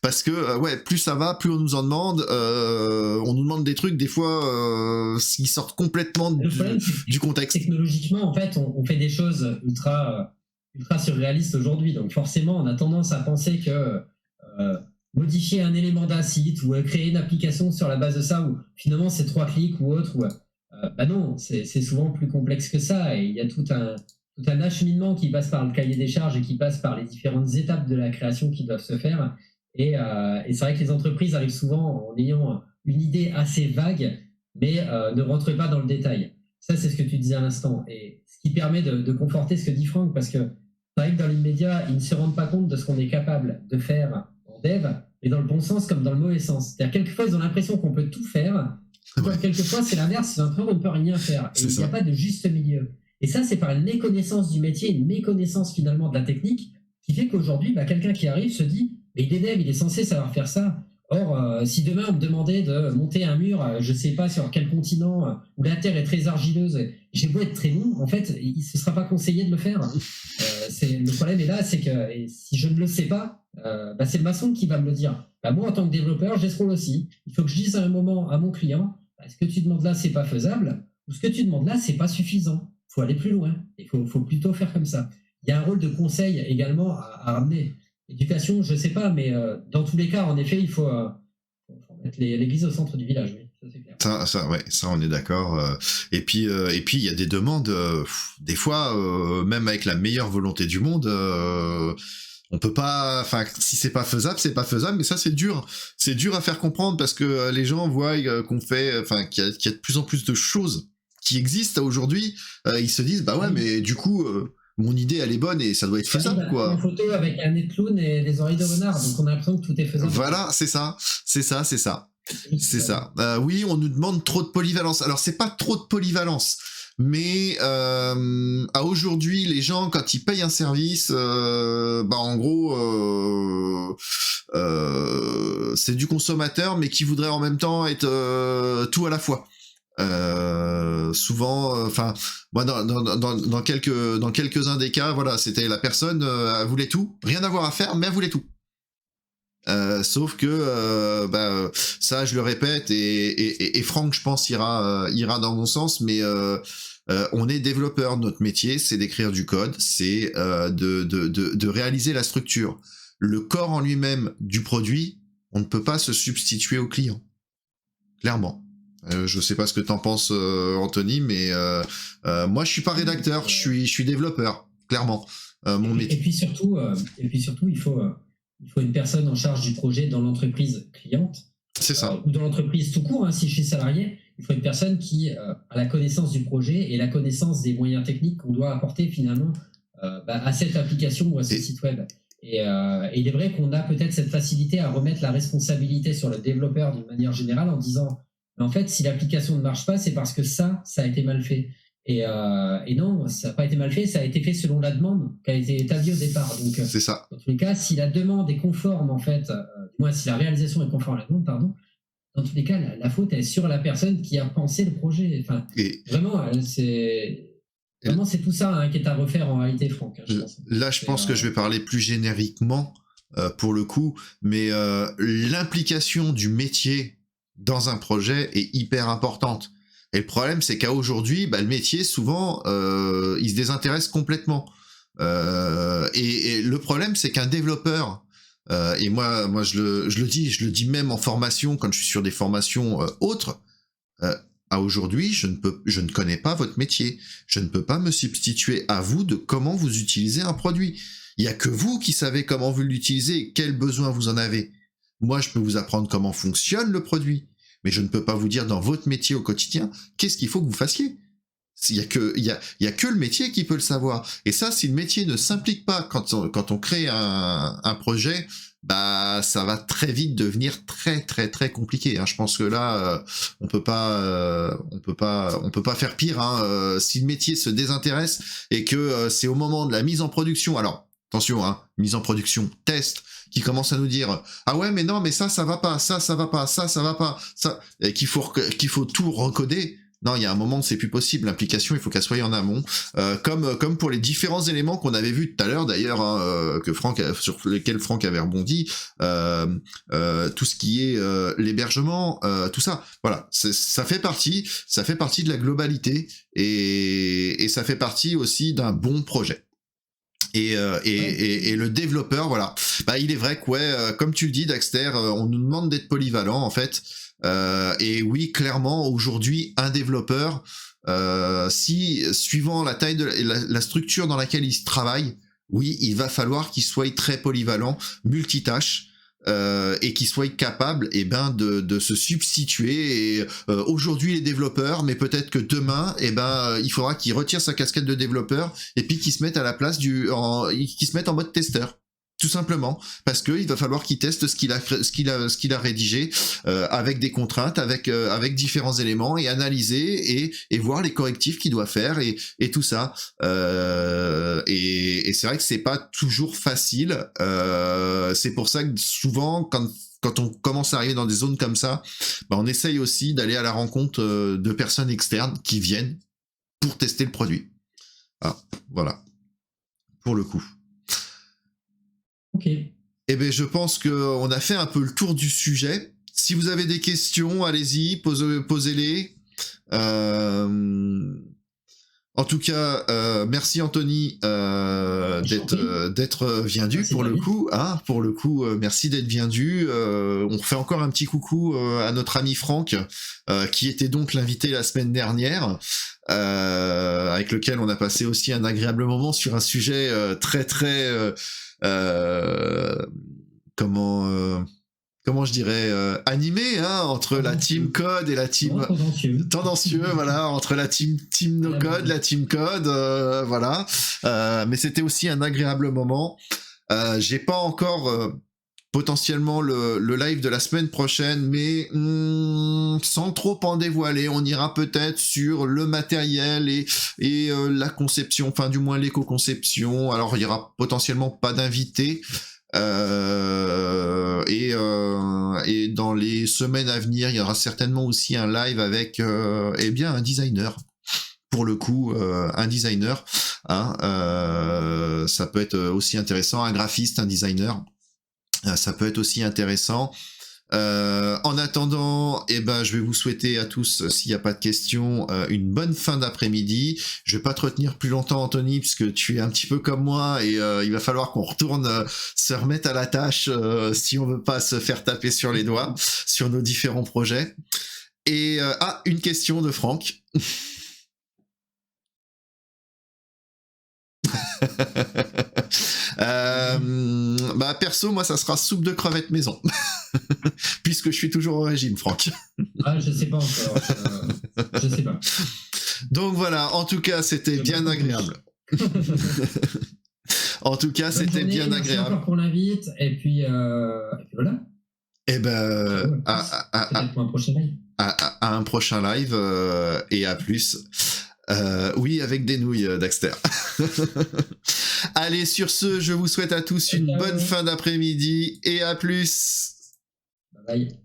parce que ouais, plus ça va, plus on nous en demande. On nous demande des trucs des fois qui sortent complètement du contexte. Technologiquement, en fait, on fait des choses ultra surréalistes aujourd'hui. Donc forcément, on a tendance à penser que modifier un élément d'un site ou créer une application sur la base de ça, ou finalement c'est 3 clics ou autre, bah non, c'est souvent plus complexe que ça, et il y a tout un acheminement qui passe par le cahier des charges et qui passe par les différentes étapes de la création qui doivent se faire, et c'est vrai que les entreprises arrivent souvent en ayant une idée assez vague, mais ne rentrent pas dans le détail. Ça, c'est ce que tu disais à l'instant, et ce qui permet de conforter ce que dit Franck, parce que c'est vrai que dans l'immédiat, ils ne se rendent pas compte de ce qu'on est capable de faire dev, mais dans le bon sens comme dans le mauvais sens. C'est-à-dire, quelquefois, ils ont l'impression qu'on peut tout faire, quelquefois, c'est l'inverse, c'est l'impression qu'on ne peut rien faire. Et il n'y a pas de juste milieu. Et ça, c'est par une méconnaissance du métier, une méconnaissance finalement de la technique, qui fait qu'aujourd'hui, quelqu'un qui arrive se dit, mais il est dev, il est censé savoir faire ça. Or, si demain on me demandait de monter un mur, je ne sais pas sur quel continent, où la terre est très argileuse, j'ai beau être très bon, en fait, il ne se sera pas conseillé de le faire. Le problème est là, c'est que si je ne le sais pas, c'est le maçon qui va me le dire. Moi, en tant que développeur, j'ai ce rôle aussi. Il faut que je dise à un moment à mon client, ce que tu demandes là, c'est pas faisable, ou ce que tu demandes là, c'est pas suffisant. Il faut aller plus loin. Il faut plutôt faire comme ça. Il y a un rôle de conseil également à ramener. Éducation, je ne sais pas, mais dans tous les cas, en effet, il faut mettre l'église au centre du village. Oui, ça c'est clair. Ça, on est d'accord. Et puis, il y a des demandes. Des fois, même avec la meilleure volonté du monde, on peut pas. Enfin, si c'est pas faisable, c'est pas faisable. Mais ça, c'est dur. C'est dur à faire comprendre parce que les gens voient qu'on fait, qu'il y a de plus en plus de choses qui existent aujourd'hui. Ils se disent, mais du coup. Mon idée, elle est bonne et ça doit être faisable, quoi. Une photo avec un nez de clown et des oreilles de renard, donc on a l'impression que tout est faisable. Voilà, c'est ça. Oui, on nous demande trop de polyvalence. Alors, c'est pas trop de polyvalence, mais à aujourd'hui, les gens, quand ils payent un service, en gros, c'est du consommateur, mais qui voudrait en même temps être tout à la fois. Souvent, moi dans quelques-uns des cas, voilà, c'était la personne elle voulait tout, rien à avoir à faire, mais elle voulait tout. Sauf que ça, je le répète, et Franck, je pense, ira dans mon sens, mais on est développeur, notre métier, c'est d'écrire du code, c'est de réaliser la structure. Le corps en lui-même du produit, on ne peut pas se substituer au client, clairement. Je sais pas ce que t'en penses, Anthony, mais moi je suis pas rédacteur, je suis développeur, clairement. Mon métier. Et puis surtout, il faut une personne en charge du projet dans l'entreprise cliente. C'est ça. Ou dans l'entreprise tout court, si je suis salarié, il faut une personne qui a la connaissance du projet et la connaissance des moyens techniques qu'on doit apporter finalement à cette application ou à ce site web. Et il est vrai qu'on a peut-être cette facilité à remettre la responsabilité sur le développeur d'une manière générale en disant mais en fait, si l'application ne marche pas, c'est parce que ça a été mal fait. Et non, ça n'a pas été mal fait, ça a été fait selon la demande qui a été établie au départ. Donc, c'est ça. Dans tous les cas, si la demande est conforme, en fait, du moins si la réalisation est conforme à la demande, pardon, dans tous les cas, la faute est sur la personne qui a pensé le projet. Enfin, vraiment, c'est tout ça qui est à refaire en réalité, Franck. Je pense. Là, je pense que je vais parler plus génériquement pour le coup, mais l'implication du métier dans un projet est hyper importante. Et le problème, c'est qu'à aujourd'hui, le métier, souvent, il se désintéresse complètement. Et le problème, c'est qu'un développeur, et moi je le dis même en formation, quand je suis sur des formations autres, à aujourd'hui, je ne connais pas votre métier. Je ne peux pas me substituer à vous de comment vous utilisez un produit. Il n'y a que vous qui savez comment vous l'utilisez et quels besoins vous en avez. Moi, je peux vous apprendre comment fonctionne le produit, mais je ne peux pas vous dire dans votre métier au quotidien qu'est-ce qu'il faut que vous fassiez. Il y a que le métier qui peut le savoir. Et ça, si le métier ne s'implique pas quand on crée un projet, bah ça va très vite devenir très très très compliqué. Hein. Je pense que là, on peut pas faire pire. Hein. Si le métier se désintéresse et que c'est au moment de la mise en production, alors attention, hein, mise en production, test, qui commence à nous dire ah ouais mais non mais ça va pas, ça va pas, ça va pas, ça, et qu'il faut tout recoder. Non, il y a un moment où c'est plus possible. L'implication, il faut qu'elle soit en amont, comme pour les différents éléments qu'on avait vus tout à l'heure d'ailleurs, hein, sur lesquels Franck avait rebondi, tout ce qui est l'hébergement, tout ça. Voilà, ça fait partie de la globalité et ça fait partie aussi d'un bon projet. Et le développeur, voilà, bah il est vrai que ouais, comme tu le dis, Daxter, on nous demande d'être polyvalent en fait. Et oui, clairement, aujourd'hui, un développeur, si suivant la taille de la structure dans laquelle il travaille, oui, il va falloir qu'il soit très polyvalent, multitâche. Et qu'il soit capable de se substituer. Et aujourd'hui les développeurs, mais peut-être que demain, il faudra qu'il retire sa casquette de développeur et puis qu'il se mette à la place qu'il se mette en mode testeur. Tout simplement, parce qu'il va falloir qu'il teste ce qu'il a rédigé avec des contraintes, avec différents éléments et analyser et voir les correctifs qu'il doit faire et tout ça. Et c'est vrai que c'est pas toujours facile. C'est pour ça que souvent, quand on commence à arriver dans des zones comme ça, bah on essaye aussi d'aller à la rencontre de personnes externes qui viennent pour tester le produit. Ah, voilà. Pour le coup. Ok. Eh bien, je pense qu'on a fait un peu le tour du sujet. Si vous avez des questions, allez-y, posez-les. En tout cas, merci Anthony d'être viendu pour le coup. Hein, pour le coup, merci d'être viendu. On fait encore un petit coucou à notre ami Franck, qui était donc l'invité la semaine dernière, avec lequel on a passé aussi un agréable moment sur un sujet très très comment je dirais animé, hein, entre la team code et la team tendancieux, voilà, entre la team no code, la team code, voilà. Mais c'était aussi un agréable moment. J'ai pas encore potentiellement le live de la semaine prochaine, mais sans trop en dévoiler, on ira peut-être sur le matériel et la conception, enfin du moins l'éco-conception. Alors il y aura potentiellement pas d'invité. Et dans les semaines à venir, il y aura certainement aussi un live avec un designer. Pour le coup, un designer, hein, ça peut être aussi intéressant, un graphiste, un designer. Ça peut être aussi intéressant. En attendant, je vais vous souhaiter à tous, s'il n'y a pas de questions, une bonne fin d'après-midi. Je vais pas te retenir plus longtemps, Anthony, puisque tu es un petit peu comme moi et il va falloir qu'on retourne se remettre à la tâche si on veut pas se faire taper sur les doigts sur nos différents projets. Et une question de Franck. Perso, moi ça sera soupe de crevettes maison puisque je suis toujours au régime, Franck. Je sais pas encore, je sais pas. Donc voilà, en tout cas c'était bien agréable. En tout cas c'était bien agréable. Merci encore pour l'invite et puis voilà. Pour un prochain live. À un prochain live et à plus. Oui, avec des nouilles, Daxter. Allez, sur ce, je vous souhaite à tous une bonne fin d'après-midi et à plus. Bye bye.